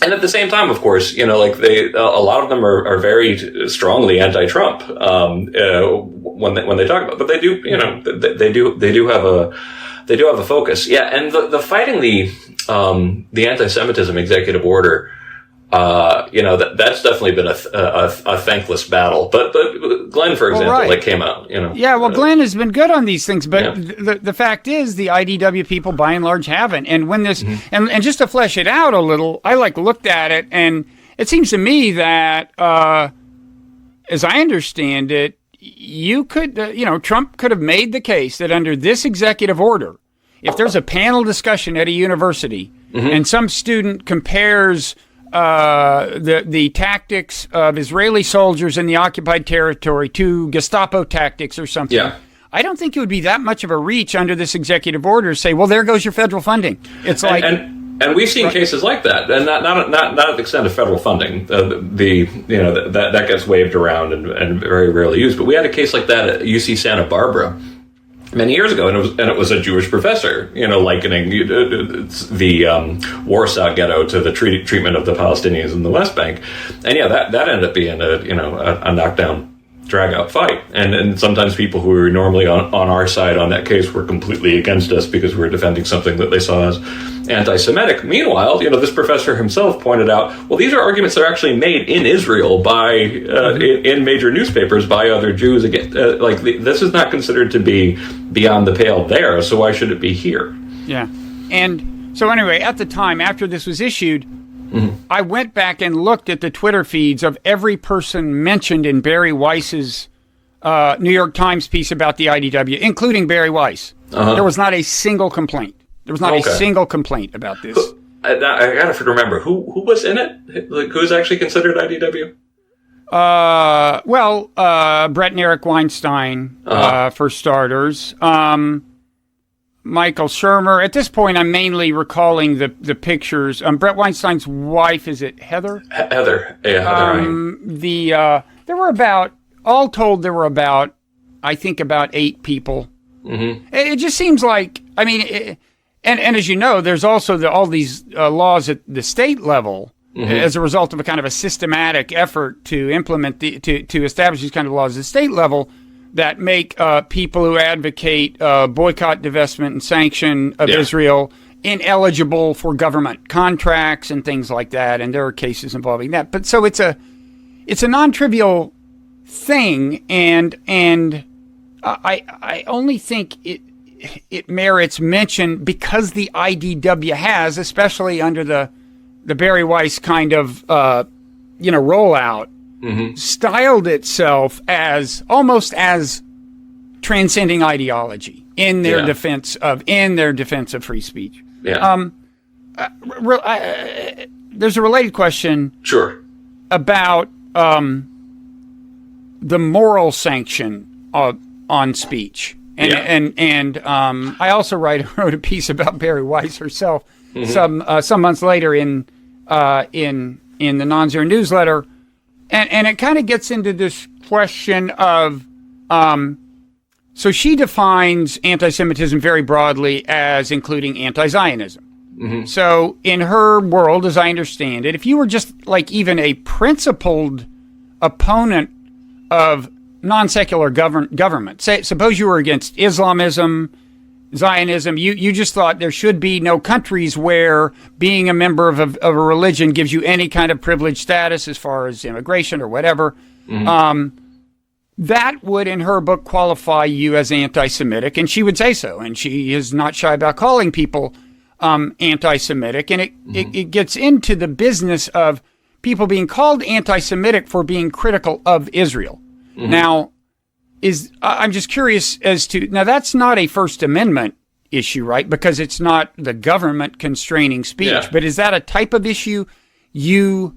and at the same time, of course, you know, like a lot of them are very strongly anti-Trump, when they talk about it. But they do, you know, they do have a focus. Yeah. And the fighting the anti-Semitism executive order, you know, that's definitely been a thankless battle. But Glenn, for example, came out, you know. Yeah, well, Glenn has been good on these things, but the fact is the IDW people by and large haven't. And when this, and just to flesh it out a little, I looked at it, and it seems to me that, as I understand it, you could, you know, Trump could have made the case that under this executive order, if there's a panel discussion at a university and some student compares the tactics of Israeli soldiers in the occupied territory to Gestapo tactics or something. Yeah. I don't think it would be that much of a reach under this executive order to say, well, there goes your federal funding. It's like, and we've seen cases like that, and not at the extent of federal funding. That gets waved around and very rarely used. But we had a case like that at UC Santa Barbara many years ago, and it was a Jewish professor, you know, likening the Warsaw Ghetto to the treatment of the Palestinians in the West Bank, and that ended up being a knockdown, drag-out fight, and sometimes people who were normally on our side on that case were completely against us because we were defending something that they saw as anti-Semitic. Meanwhile, you know, this professor himself pointed out, well, these are arguments that are actually made in Israel by in major newspapers by other Jews. Again, this is not considered to be beyond the pale there, so why should it be here? Yeah. And so anyway, at the time, after this was issued, I went back and looked at the Twitter feeds of every person mentioned in Barry Weiss's New York Times piece about the IDW, including Barry Weiss. There was not a single complaint. There was not a single complaint about this. I gotta remember who was in it. Like, who's actually considered IDW? Brett and Eric Weinstein, for starters. Michael Shermer. At this point, I'm mainly recalling the pictures. Brett Weinstein's wife, is it Heather? Heather. Yeah, Heather. There were about, all told, I think about 8 people. Mm-hmm. It just seems like, I mean, and as you know, there's also all these laws at the state level as a result of a kind of a systematic effort to implement to establish these kind of laws at the state level that make people who advocate boycott, divestment, and sanction of Israel ineligible for government contracts and things like that. And there are cases involving that. But so it's a non-trivial thing, and I only think it merits mention because the IDW has, especially under the Barry Weiss kind of rollout, styled itself as almost as transcending ideology in their defense of free speech. Yeah. There's a related question. Sure. About the moral sanction on speech. And I also wrote a piece about Barry Weiss herself some months later in the Nonzero newsletter, and it kind of gets into this question of so she defines anti-Semitism very broadly as including anti-Zionism. Mm-hmm. So in her world, as I understand it, if you were just like even a principled opponent of non-secular government. Suppose you were against Islamism, Zionism. You just thought there should be no countries where being a member of a religion gives you any kind of privileged status as far as immigration or whatever. Mm-hmm. That would, in her book, qualify you as anti-Semitic, and she would say so. And she is not shy about calling people anti-Semitic. And it gets into the business of people being called anti-Semitic for being critical of Israel. Mm-hmm. Now, I'm just curious as to, now that's not a First Amendment issue, right? Because it's not the government constraining speech, but is that a type of issue you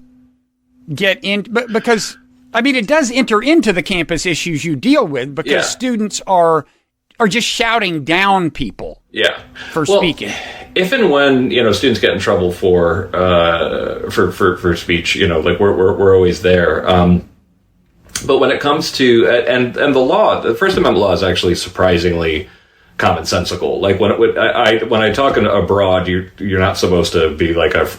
get in? Because, I mean, it does enter into the campus issues you deal with because students are just shouting down people for speaking. If and when, students get in trouble for speech, like we're always there. But when it comes to and the law, the First Amendment law is actually surprisingly commonsensical. Like when I talk abroad, you're not supposed to be like a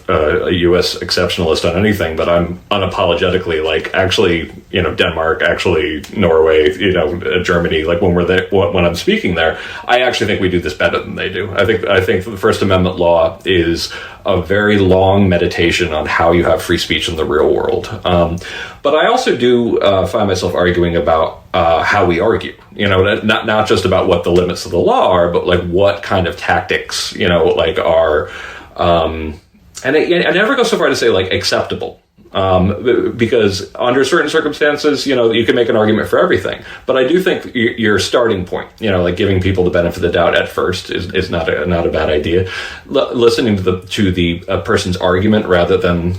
U.S. exceptionalist on anything, but I'm unapologetically like actually Denmark, actually Norway, Germany. Like when we're there, when I'm speaking there, I actually think we do this better than they do. I think the First Amendment law is a very long meditation on how you have free speech in the real world. But I also do find myself arguing about how we argue, not just about what the limits of the law are, but like what kind of tactics, are, and I never go so far to say like acceptable. Because under certain circumstances, you can make an argument for everything. But I do think your starting point, like giving people the benefit of the doubt at first is not a bad idea. Listening to the person's argument rather than,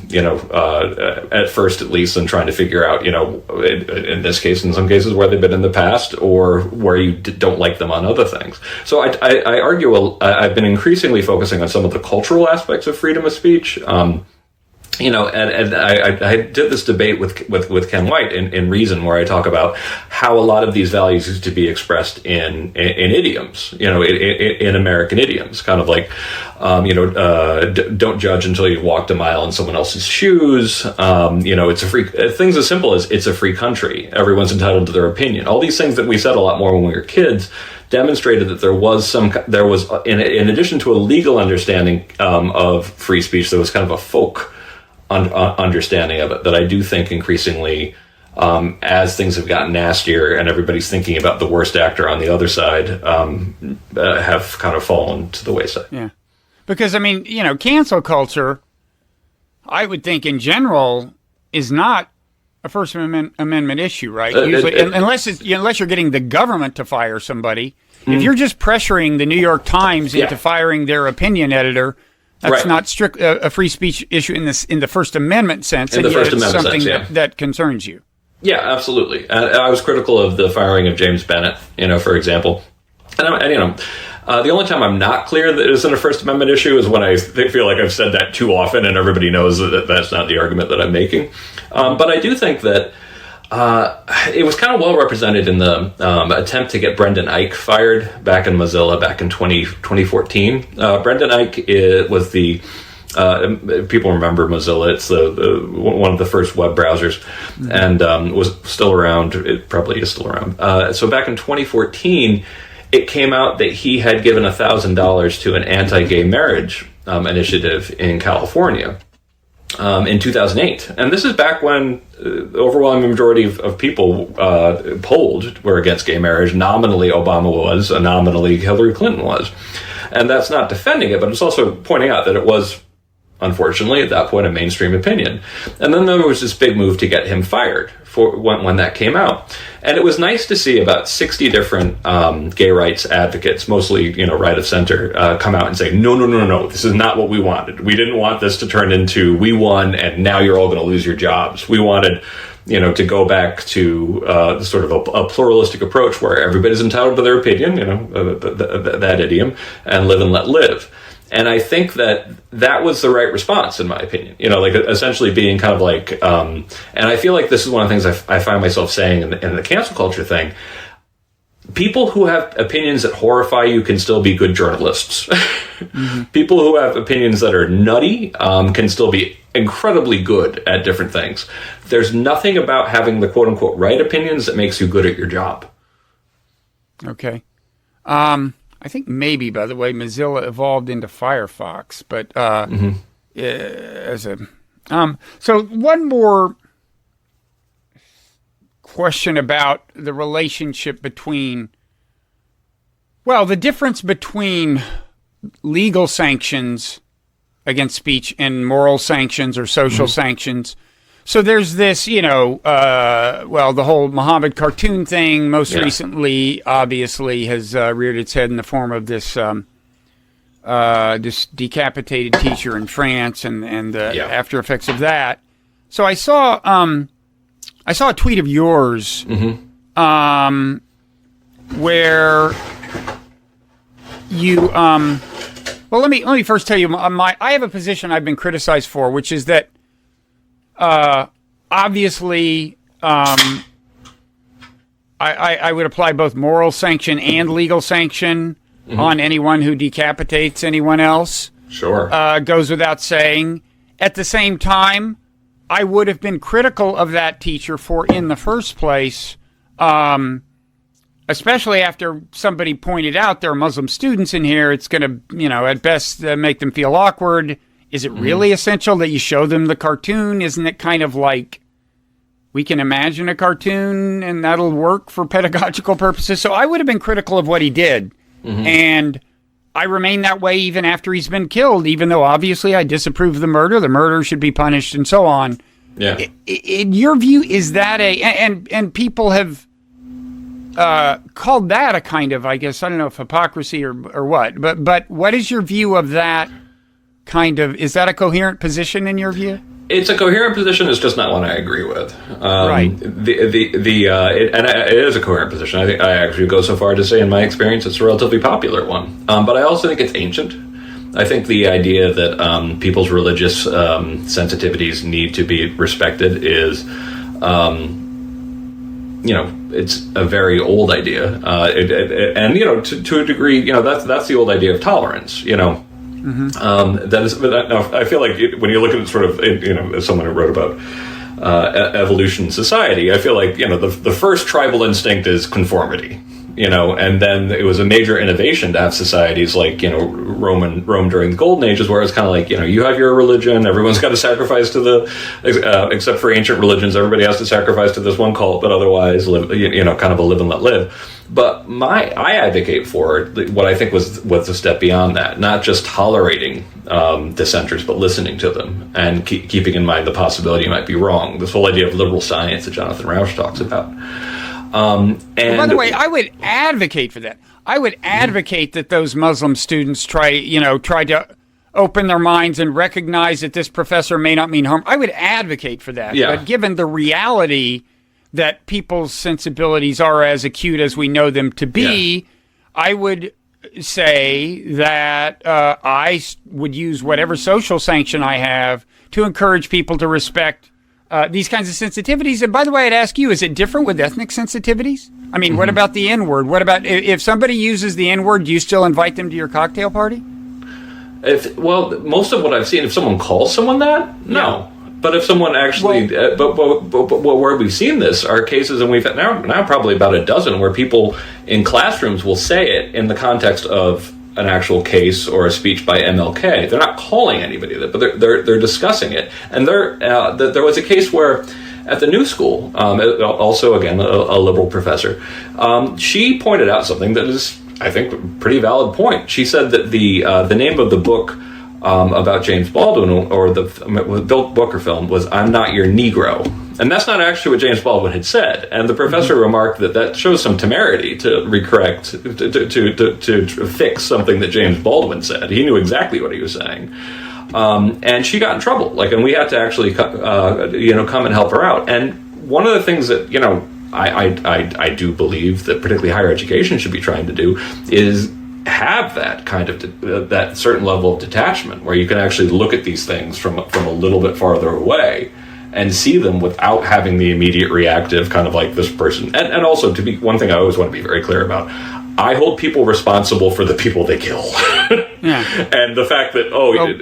at first at least, and trying to figure out, in this case, in some cases where they've been in the past or where you don't like them on other things. So I argue, I've been increasingly focusing on some of the cultural aspects of freedom of speech. And I did this debate with Ken White in Reason, where I talk about how a lot of these values used to be expressed in idioms, in American idioms, kind of like, don't judge until you've walked a mile in someone else's shoes. It's a free, things as simple as it's a free country. Everyone's entitled to their opinion. All these things that we said a lot more when we were kids demonstrated that there was in addition to a legal understanding of free speech, there was kind of a folk understanding of it that I do think increasingly, as things have gotten nastier and everybody's thinking about the worst actor on the other side, have kind of fallen to the wayside. Yeah. Because, cancel culture, I would think in general is not a First Amendment issue, right? Usually, unless you're getting the government to fire somebody. If you're just pressuring the New York Times into firing their opinion editor, that's not strict a free speech issue in the First Amendment sense. In the First Amendment something sense, that concerns you. Yeah, absolutely. I was critical of the firing of James Bennett, for example. And the only time I'm not clear that it isn't a First Amendment issue is when I feel like I've said that too often and everybody knows that that's not the argument that I'm making. But I do think that it was kind of well represented in the attempt to get Brendan Eich fired back in Mozilla back in 2014. Brendan Eich was the... people remember Mozilla. It's one of the first web browsers, and was still around. It probably is still around. So back in 2014, it came out that he had given $1,000 to an anti-gay marriage initiative in California in 2008. And this is back when the overwhelming majority of people polled were against gay marriage. Nominally, Obama was, and nominally, Hillary Clinton was. And that's not defending it, but it's also pointing out that it was, unfortunately, at that point, a mainstream opinion. And then there was this big move to get him fired for when that came out. And it was nice to see about 60 different gay rights advocates, mostly, right of center, come out and say, no, this is not what we wanted. We didn't want this to turn into, we won, and now you're all going to lose your jobs. We wanted, to go back to sort of a pluralistic approach where everybody's entitled to their opinion, that idiom, and live and let live. And I think that was the right response, in my opinion. Essentially being kind of like, and I feel like this is one of the things I find myself saying in the cancel culture thing. People who have opinions that horrify you can still be good journalists. People who have opinions that are nutty can still be incredibly good at different things. There's nothing about having the quote unquote right opinions that makes you good at your job. Okay. I think maybe, by the way, Mozilla evolved into Firefox, but so one more question about the relationship between, the difference between legal sanctions against speech and moral sanctions or social sanctions. So there's this, the whole Muhammad cartoon thing most recently obviously has reared its head in the form of this this decapitated teacher in France and the after effects of that. So I saw a tweet of yours where you let me first tell you I have a position I've been criticized for, which is that obviously, I would apply both moral sanction and legal sanction on anyone who decapitates anyone else. Sure. Goes without saying. At the same time, I would have been critical of that teacher for, in the first place, especially after somebody pointed out there are Muslim students in here. It's going to, at best, make them feel awkward. Is it really essential that you show them the cartoon? Isn't it kind of like we can imagine a cartoon and that'll work for pedagogical purposes? So I would have been critical of what he did. And I remain that way even after he's been killed, even though obviously I disapprove of the murder. The murderer should be punished and so on. Yeah. In your view, is that and people have called that a kind of, I guess, I don't know if hypocrisy or what, but what is your view of that? Is that a coherent position in your view? It's a coherent position. It's just not one I agree with. Right. It is a coherent position. I think I actually go so far to say, in my experience, it's a relatively popular one. But I also think it's ancient. I think the idea that people's religious sensitivities need to be respected is, it's a very old idea. And to a degree, that's the old idea of tolerance. That is, I feel like when you look at it sort of, as someone who wrote about evolution in society, I feel like, the first tribal instinct is conformity. and then it was a major innovation to have societies like, Rome during the Golden Ages, where it's kind of like, you have your religion, everyone's got to sacrifice to except for ancient religions, everybody has to sacrifice to this one cult, but otherwise live, kind of a live and let live. But I advocate for what I think was a step beyond that, not just tolerating dissenters, but listening to them and keeping in mind the possibility you might be wrong. This whole idea of liberal science that Jonathan Rauch talks about. And by the way, I would advocate for that. I would advocate that those Muslim students try to open their minds and recognize that this professor may not mean harm. I would advocate for that. Yeah. But given the reality that people's sensibilities are as acute as we know them to be, I would say that I would use whatever social sanction I have to encourage people to respect these kinds of sensitivities. And by the way, I'd ask you, is it different with ethnic sensitivities? I mean, what about the N-word? What about if somebody uses the N-word, do you still invite them to your cocktail party? Most of what I've seen, if someone calls someone that, no. But if someone actually, but where we've seen this are cases, and we've had now probably about a dozen, where people in classrooms will say it in the context of an actual case or a speech by MLK. They're not calling anybody that, but they're discussing it. And there was a case where at the New School, also again a liberal professor, she pointed out something that is, I think, a pretty valid point. She said that the name of the book about James Baldwin, or the book or film, was "I'm Not Your Negro," and that's not actually what James Baldwin had said. And the professor remarked that shows some temerity to recorrect, to fix something that James Baldwin said. He knew exactly what he was saying, and she got in trouble. And we had to actually, come and help her out. And one of the things that I do believe that particularly higher education should be trying to do is have that kind of that certain level of detachment, where you can actually look at these things from a little bit farther away and see them without having the immediate reactive kind of like this person. And also, to be one thing I always want to be very clear about, I hold people responsible for the people they kill. And the fact that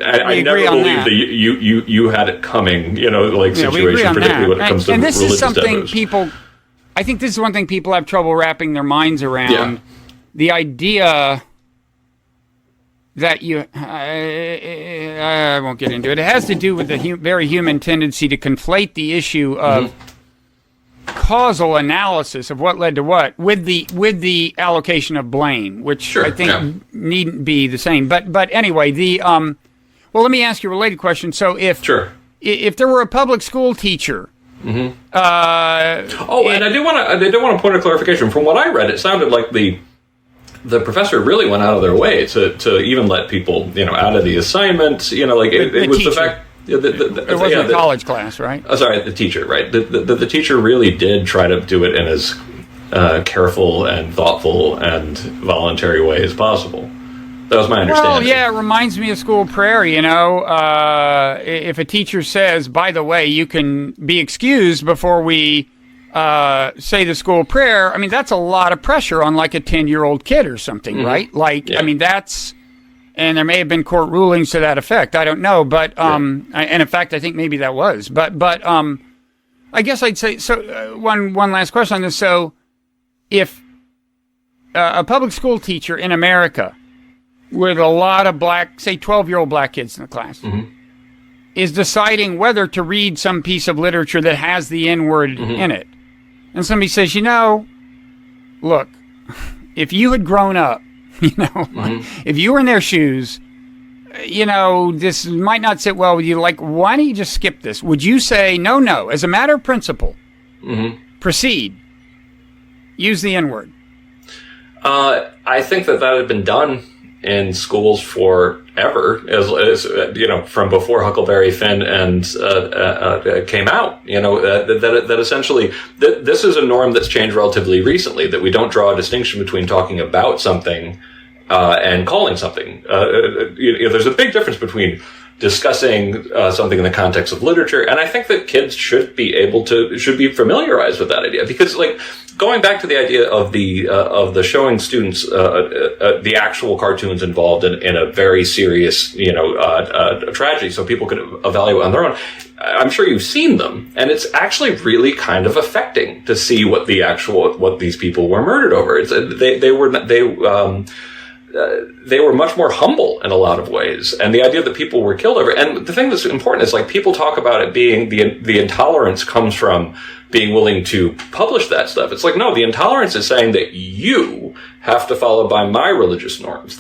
I never believed that you had it coming, situation, particularly when it comes to religious this is something depots. I think this is one thing people have trouble wrapping their minds around. Yeah. The idea that I won't get into it. It has to do with the very human tendency to conflate the issue of causal analysis of what led to what with the allocation of blame, which I think needn't be the same. But anyway, well, let me ask you a related question. So if there were a public school teacher. And I do want to point a clarification. From what I read, it sounded like the professor really went out of their way to even let people, out of the assignment. It was teacher. The fact. It wasn't a college class, right? Sorry, the teacher, right? The teacher really did try to do it in as careful and thoughtful and voluntary way as possible. That was my understanding. Well, yeah, it reminds me of school prayer, if a teacher says, by the way, you can be excused before we say the school prayer, I mean, that's a lot of pressure on like a 10-year-old kid or something, right? I mean, and there may have been court rulings to that effect. I don't know, but, and in fact, I think maybe that was, but, I guess I'd say, so one last question on this. So if a public school teacher in America with a lot of black, say 12-year-old black kids in the class, is deciding whether to read some piece of literature that has the N-word in it, and somebody says, look, if you had grown up, if you were in their shoes, this might not sit well with you. Like, why don't you just skip this? Would you say, no, as a matter of principle, proceed, use the N-word? I think that had been done in schools forever, as from before Huckleberry Finn and came out. That essentially this is a norm that's changed relatively recently. That we don't draw a distinction between talking about something and calling something. There's a big difference between discussing something in the context of literature. And I think that kids should be familiarized with that idea, because like going back to the idea of the showing students the actual cartoons involved in a very serious tragedy, so people could evaluate on their own. I'm sure you've seen them, and it's actually really kind of affecting to see what these people were murdered over. They were much more humble in a lot of ways, and the idea that people were killed over. And the thing that's important is, like, people talk about it being the intolerance comes from being willing to publish that stuff. It's like, no, the intolerance is saying that you have to follow by my religious norms.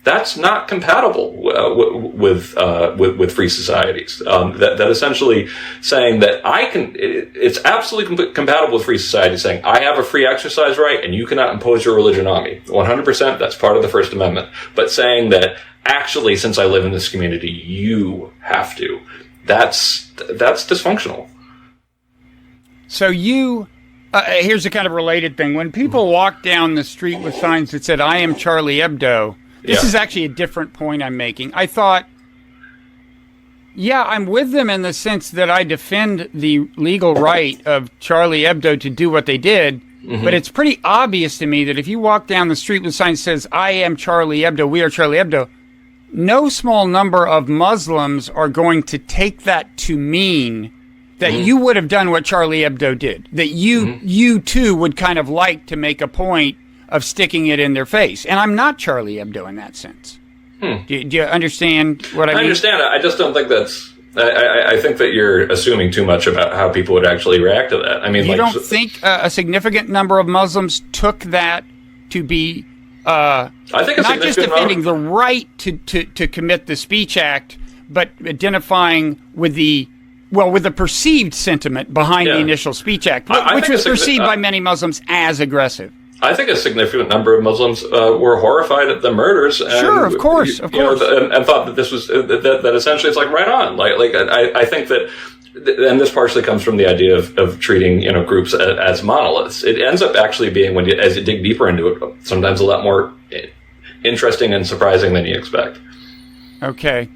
That's not compatible with free societies. That essentially saying that it's absolutely compatible with free society, saying I have a free exercise right and you cannot impose your religion on me. 100%, that's part of the First Amendment. But saying that actually, since I live in this community, you have to, that's dysfunctional. So here's a kind of related thing. When people walk down the street with signs that said, I am Charlie Hebdo, this is actually a different point I'm making. I thought, I'm with them in the sense that I defend the legal right of Charlie Hebdo to do what they did, but it's pretty obvious to me that if you walk down the street with signs that says, I am Charlie Hebdo, we are Charlie Hebdo, no small number of Muslims are going to take that to mean that you would have done what Charlie Hebdo did, that you too would kind of like to make a point of sticking it in their face. And I'm not Charlie Hebdo in that sense. Do you understand what I mean? I understand. I just don't think that's... I think that you're assuming too much about how people would actually react to that. I mean, you don't think a significant number of Muslims took that to be I think not just defending the right to commit the Speech Act, but identifying with the perceived sentiment behind the initial Speech Act, which was perceived by many Muslims as aggressive. I think a significant number of Muslims were horrified at the murders. And, sure, of course. And thought that this was that essentially it's like right on. I think that, and this partially comes from the idea of treating groups as monoliths. It ends up actually being, as you dig deeper into it, sometimes a lot more interesting and surprising than you expect. Okay.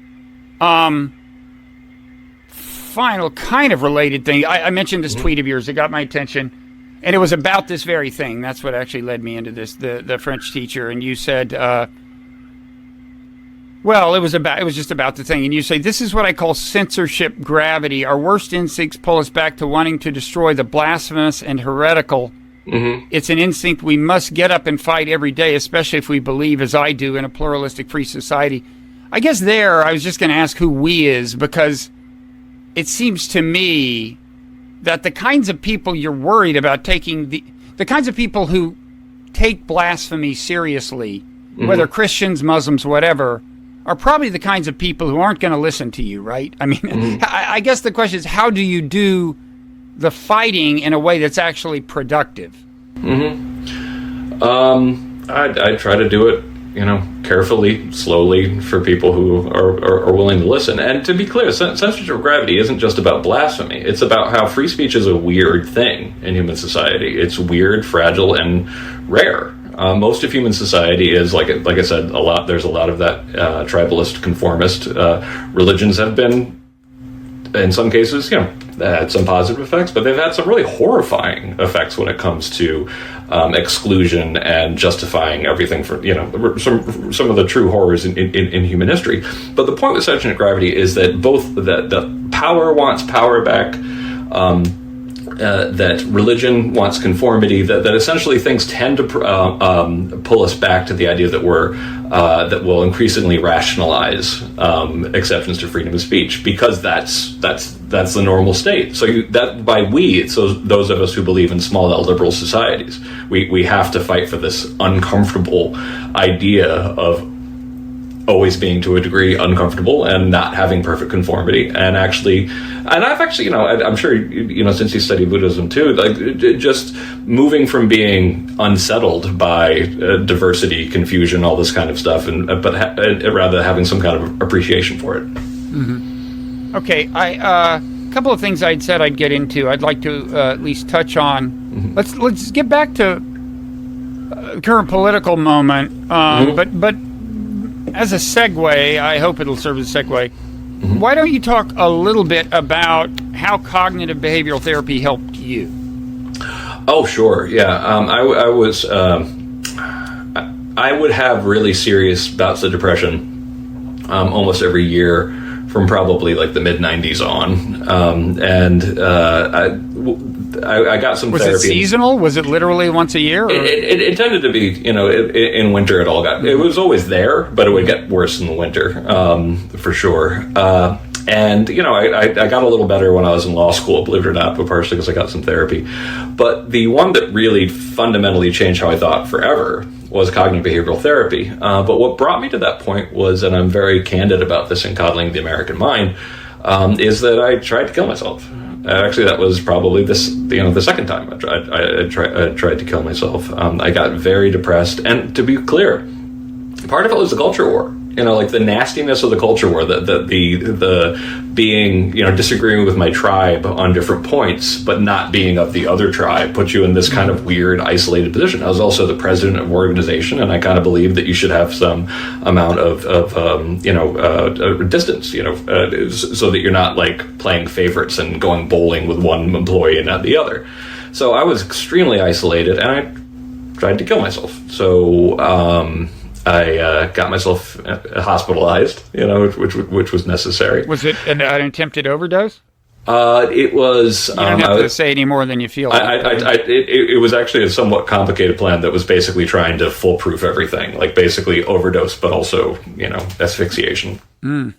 Final kind of related thing. I mentioned this tweet of yours. It got my attention. And it was about this very thing. That's what actually led me into this, the French teacher. And you said, it was just about the thing. And you say, this is what I call censorship gravity. Our worst instincts pull us back to wanting to destroy the blasphemous and heretical. It's an instinct we must get up and fight every day, especially if we believe, as I do, in a pluralistic free society. I guess I was just going to ask who we is, because it seems to me that the kinds of people you're worried about taking, the kinds of people who take blasphemy seriously, whether Christians, Muslims, whatever, are probably the kinds of people who aren't going to listen to you, right? I mean, I guess the question is, how do you do the fighting in a way that's actually productive? I try to do it, carefully, slowly, for people who are willing to listen. And to be clear, censorship gravity isn't just about blasphemy. It's about how free speech is a weird thing in human society. It's weird, fragile, and rare. Most of human society is, like I said, there's a lot of that tribalist, conformist. Religions have been, in some cases, had some positive effects, but they've had some really horrifying effects when it comes to exclusion and justifying everything for some of the true horrors in human history. But the point with censorship gravity is that both the power wants power back, that religion wants conformity, that essentially things tend to pull us back to the idea that that will increasingly rationalize exceptions to freedom of speech, because that's the normal state. So it's those of us who believe in small L liberal societies. We have to fight for this uncomfortable idea of always being, to a degree, uncomfortable and not having perfect conformity. And I've actually, I'm sure, since you study Buddhism too, just moving from being unsettled by diversity, confusion, all this kind of stuff, but rather having some kind of appreciation for it. Okay, a couple of things I'd said I'd get into. I'd like to at least touch on. Let's get back to current political moment, but as a segue, I hope it'll serve as a segue. why don't you talk a little bit about how cognitive behavioral therapy helped you? Oh, sure. Yeah. I would have really serious bouts of depression almost every year from probably like the mid-90s on. I got some therapy. Was it seasonal? Was it literally once a year? It tended to be, in winter it was always there, but it would get worse in the winter, for sure. And, I got a little better when I was in law school, believe it or not, but partially because I got some therapy. But the one that really fundamentally changed how I thought forever was cognitive behavioral therapy. But what brought me to that point was, and I'm very candid about this in Coddling the American Mind, is that I tried to kill myself. Actually, that was probably the second time I tried to kill myself. I got very depressed. And to be clear, part of it was the culture war. Like the nastiness of the culture war, the being, disagreeing with my tribe on different points, but not being of the other tribe, put you in this kind of weird, isolated position. I was also the president of an organization, and I kind of believed that you should have some amount of distance, so that you're not like playing favorites and going bowling with one employee and not the other. So I was extremely isolated, and I tried to kill myself. So, I got myself hospitalized, which was necessary. Was it an attempted overdose? It was. You don't have to say any more than you feel. It was actually a somewhat complicated plan that was basically trying to foolproof everything, like basically overdose, but also asphyxiation. To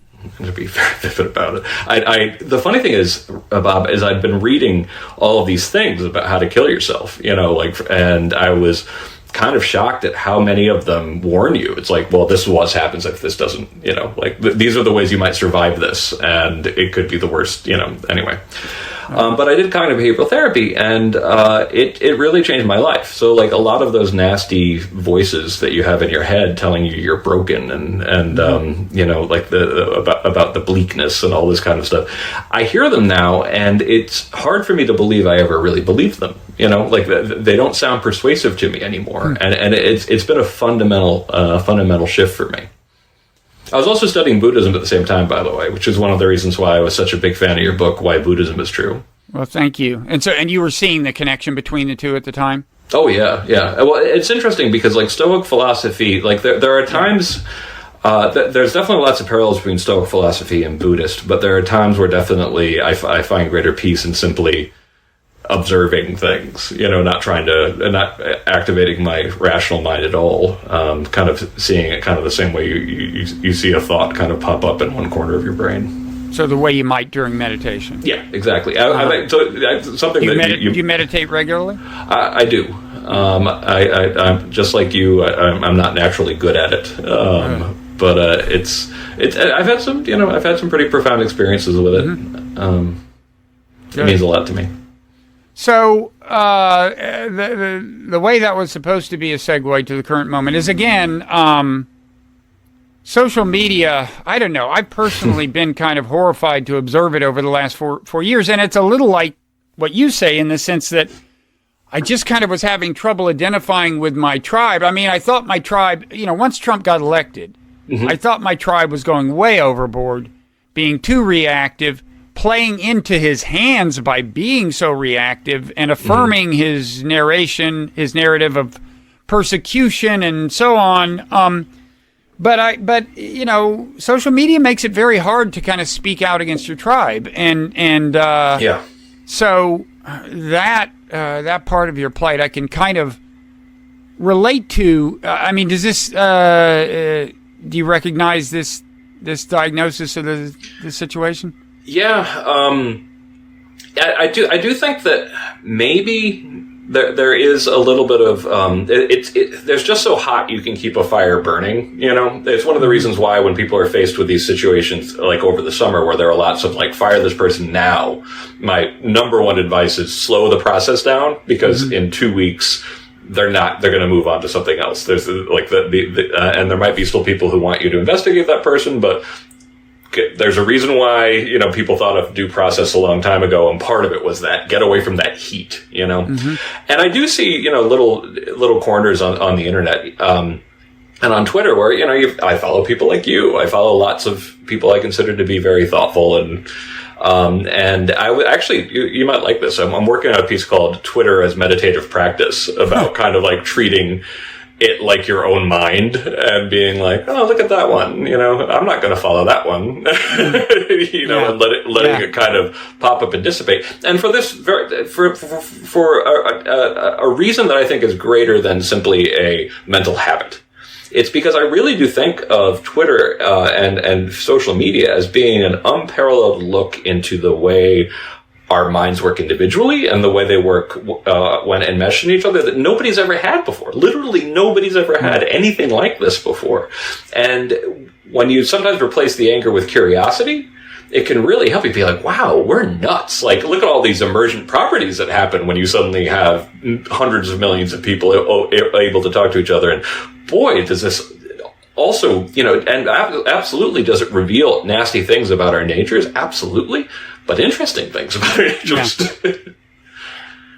be very vivid about it. The funny thing is, Bob, is I'd been reading all of these things about how to kill yourself, and I was kind of shocked at how many of them warn you. It's like, well, this is what happens if this doesn't, these are the ways you might survive this, and it could be the worst, anyway. But I did cognitive behavioral therapy, and it really changed my life. So, like, a lot of those nasty voices that you have in your head telling you you're broken and like about the bleakness and all this kind of stuff, I hear them now, and it's hard for me to believe I ever really believed them. Like they don't sound persuasive to me anymore, and it's been a fundamental shift for me. I was also studying Buddhism at the same time, by the way, which is one of the reasons why I was such a big fan of your book, Why Buddhism is True. Well, thank you. And you were seeing the connection between the two at the time? Oh, yeah. Well, it's interesting because, like, Stoic philosophy, like, there are times... there's definitely lots of parallels between Stoic philosophy and Buddhist, but there are times where definitely I find greater peace in simply observing things, not activating my rational mind at all, kind of seeing it kind of the same way you see a thought kind of pop up in one corner of your brain. So the way you might during meditation. Yeah, exactly. Something do you meditate regularly? I do. I'm just like you. I'm not naturally good at it, but it's. I've had some pretty profound experiences with it. It means a lot to me. So the way that was supposed to be a segue to the current moment is, again, social media. I don't know. I've personally been kind of horrified to observe it over the last four years, and it's a little like what you say in the sense that I just kind of was having trouble identifying with my tribe. I mean, I thought my tribe, once Trump got elected, I thought my tribe was going way overboard, being too reactive, playing into his hands by being so reactive and affirming his narrative of persecution and so on. But social media makes it very hard to kind of speak out against your tribe, so that part of your plight I can kind of relate to. I mean, does this? Do you recognize this diagnosis of the situation? Yeah, I do think that maybe there is a little bit of there's just so hot you can keep a fire burning. It's one of the reasons why when people are faced with these situations like over the summer where there are lots of like fire this person now, my number one advice is slow the process down, because in 2 weeks they're going to move on to something else. There's like and there might be still people who want you to investigate that person, but there's a reason why, people thought of due process a long time ago, and part of it was that get away from that heat, And I do see, little corners on the internet. And on Twitter, where, I follow people like you. I follow lots of people I consider to be very thoughtful. And I would actually, you might like this. I'm working on a piece called Twitter as Meditative Practice about kind of like treating it like your own mind and being like, oh, look at that one. I'm not going to follow that one, and letting it kind of pop up and dissipate. And for this, for a reason that I think is greater than simply a mental habit. It's because I really do think of Twitter and social media as being an unparalleled look into the way our minds work individually and the way they work when enmeshed in each other that nobody's ever had before. Literally nobody's ever had anything like this before. And when you sometimes replace the anger with curiosity, it can really help you be like, wow, we're nuts. Like, look at all these emergent properties that happen when you suddenly have hundreds of millions of people able to talk to each other. And boy, does this also, and absolutely does it reveal nasty things about our natures? Absolutely. But interesting things about our natures. Yeah.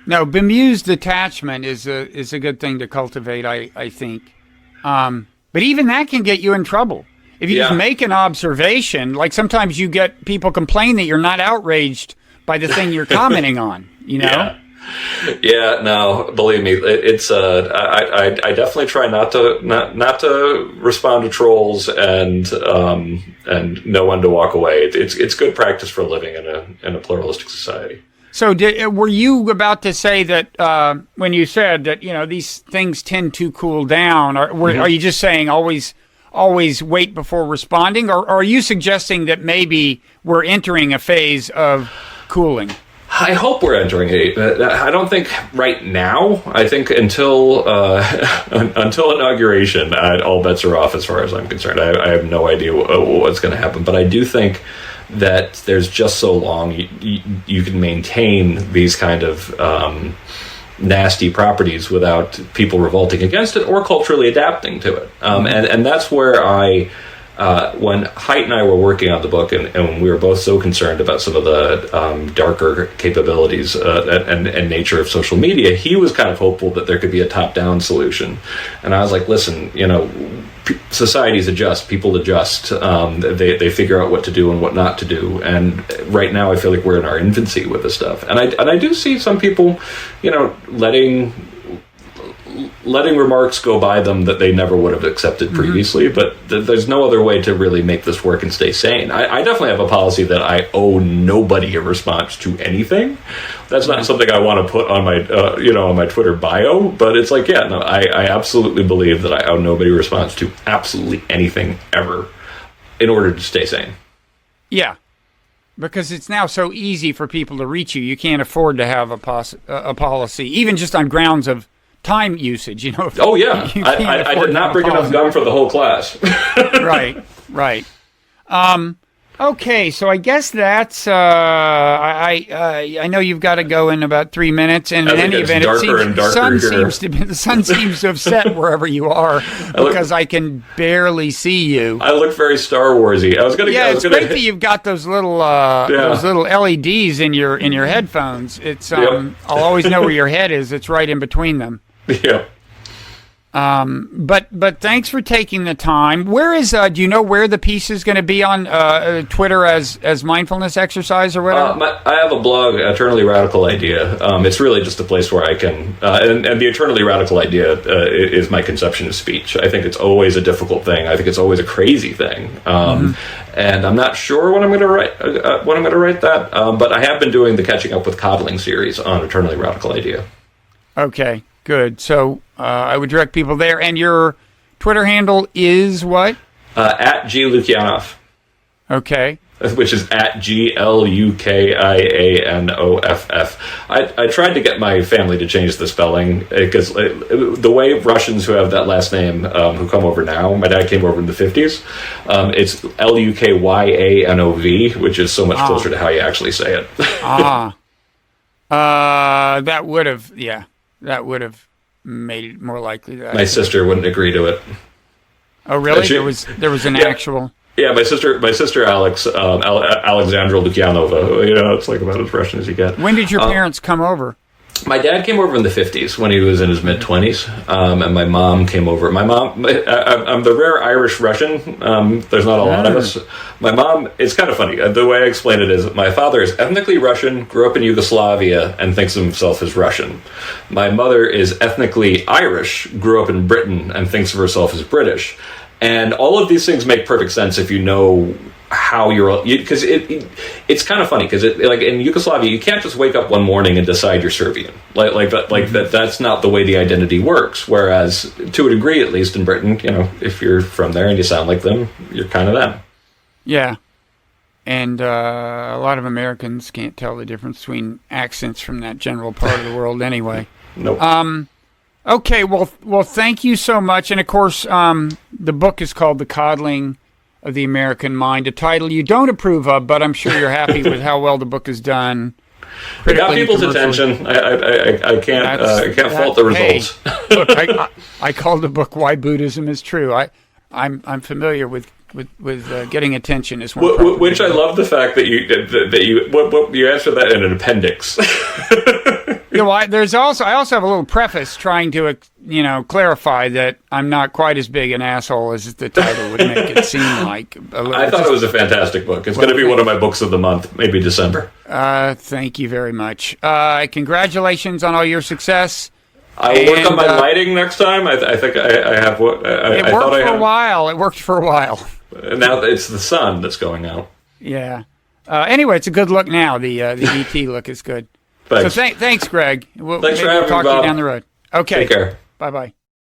No, bemused attachment is a good thing to cultivate, I think. But even that can get you in trouble. If you just make an observation, like sometimes you get people complain that you're not outraged by the thing you're commenting on, Yeah, no, believe me, it's I definitely try not to respond to trolls and know when to walk away. It's good practice for living in a pluralistic society. So were you about to say that when you said that these things tend to cool down, are you just saying always wait before responding, or are you suggesting that maybe we're entering a phase of cooling? I hope we're entering I don't think right now. I think until inauguration, all bets are off as far as I'm concerned. I have no idea what's going to happen, but I do think that there's just so long you can maintain these kind of nasty properties without people revolting against it or culturally adapting to it. And that's where when Haidt and I were working on the book and we were both so concerned about some of the darker capabilities and nature of social media, he was kind of hopeful that there could be a top-down solution. And I was like, listen, societies adjust, people adjust, they figure out what to do and what not to do. And right now I feel like we're in our infancy with this stuff. And I do see some people, letting remarks go by them that they never would have accepted previously, but there's no other way to really make this work and stay sane. I definitely have a policy that I owe nobody a response to anything. That's not something I want to put on my, on my Twitter bio, but it's like, I absolutely believe that I owe nobody a response to absolutely anything ever in order to stay sane. Yeah. Because it's now so easy for people to reach you. You can't afford to have a policy, even just on grounds of time usage, Oh yeah, I did not bring enough gum for the whole class. Right. Okay, so I guess that's. I know you've got to go in about 3 minutes, and in any event, the sun seems to have set wherever you are because I can barely see you. I look very Star Warsy. It's great that you've got those little LEDs in your headphones. It's I'll always know where your head is. It's right in between them. Yeah. But thanks for taking the time. Where is do you know where the piece is going to be on Twitter as mindfulness exercise or whatever? I have a blog, Eternally Radical Idea. It's really just a place where I can and the Eternally Radical Idea is my conception of speech. I think it's always a difficult thing. I think it's always a crazy thing. And I'm not sure when I'm going to write that. But I have been doing the Catching Up with Coddling series on Eternally Radical Idea. Okay. Good. So I would direct people there. And your Twitter handle is what? At G Lukianoff. Okay. Which is at GLUKIANOFF. I tried to get my family to change the spelling because the way Russians who have that last name who come over now, my dad came over in the 50s, it's LUKYANOV, which is so much closer to how you actually say it. That would have made it more likely that my sister wouldn't agree to it. Oh, really? There was an actual. Yeah, my sister Alex, Alexandra Lukianova. It's like about as Russian as you get. When did your parents come over? My dad came over in the 50s when he was in his mid-20s, and my mom came over. I'm the rare Irish-Russian. There's not a lot of us. My mom, it's kind of funny. The way I explain it is my father is ethnically Russian, grew up in Yugoslavia, and thinks of himself as Russian. My mother is ethnically Irish, grew up in Britain, and thinks of herself as British. And all of these things make perfect sense if you know how because it's kind of funny because like in Yugoslavia you can't just wake up one morning and decide you're Serbian that's not the way the identity works, whereas to a degree at least in Britain, you know, if you're from there and you sound like them, you're kind of them. Yeah. And a lot of Americans can't tell the difference between accents from that general part of the world anyway. Nope. Okay, well thank you so much. And of course the book is called The Coddling of the American Mind, a title you don't approve of, but I'm sure you're happy with how well the book is done. It got people's attention. I can't fault the results. Hey, look, I called the book "Why Buddhism Is True." I'm familiar with getting attention as one. Which I love the fact that you answer that in an appendix. You know, I also have a little preface trying to clarify that I'm not quite as big an asshole as the title would make it seem like. I thought it was a fantastic book. It's going to be one of my books of the month, maybe December. Thank you very much. Congratulations on all your success. I'll work on my lighting next time. I think I have what it worked for a while. It worked for a while. Now it's the sun that's going out. Yeah. Anyway, it's a good look now. The ET look is good. Thanks. So thanks, Greg. Thanks for having me, talk Bob. to you down the road. Okay. Take care. Bye-bye.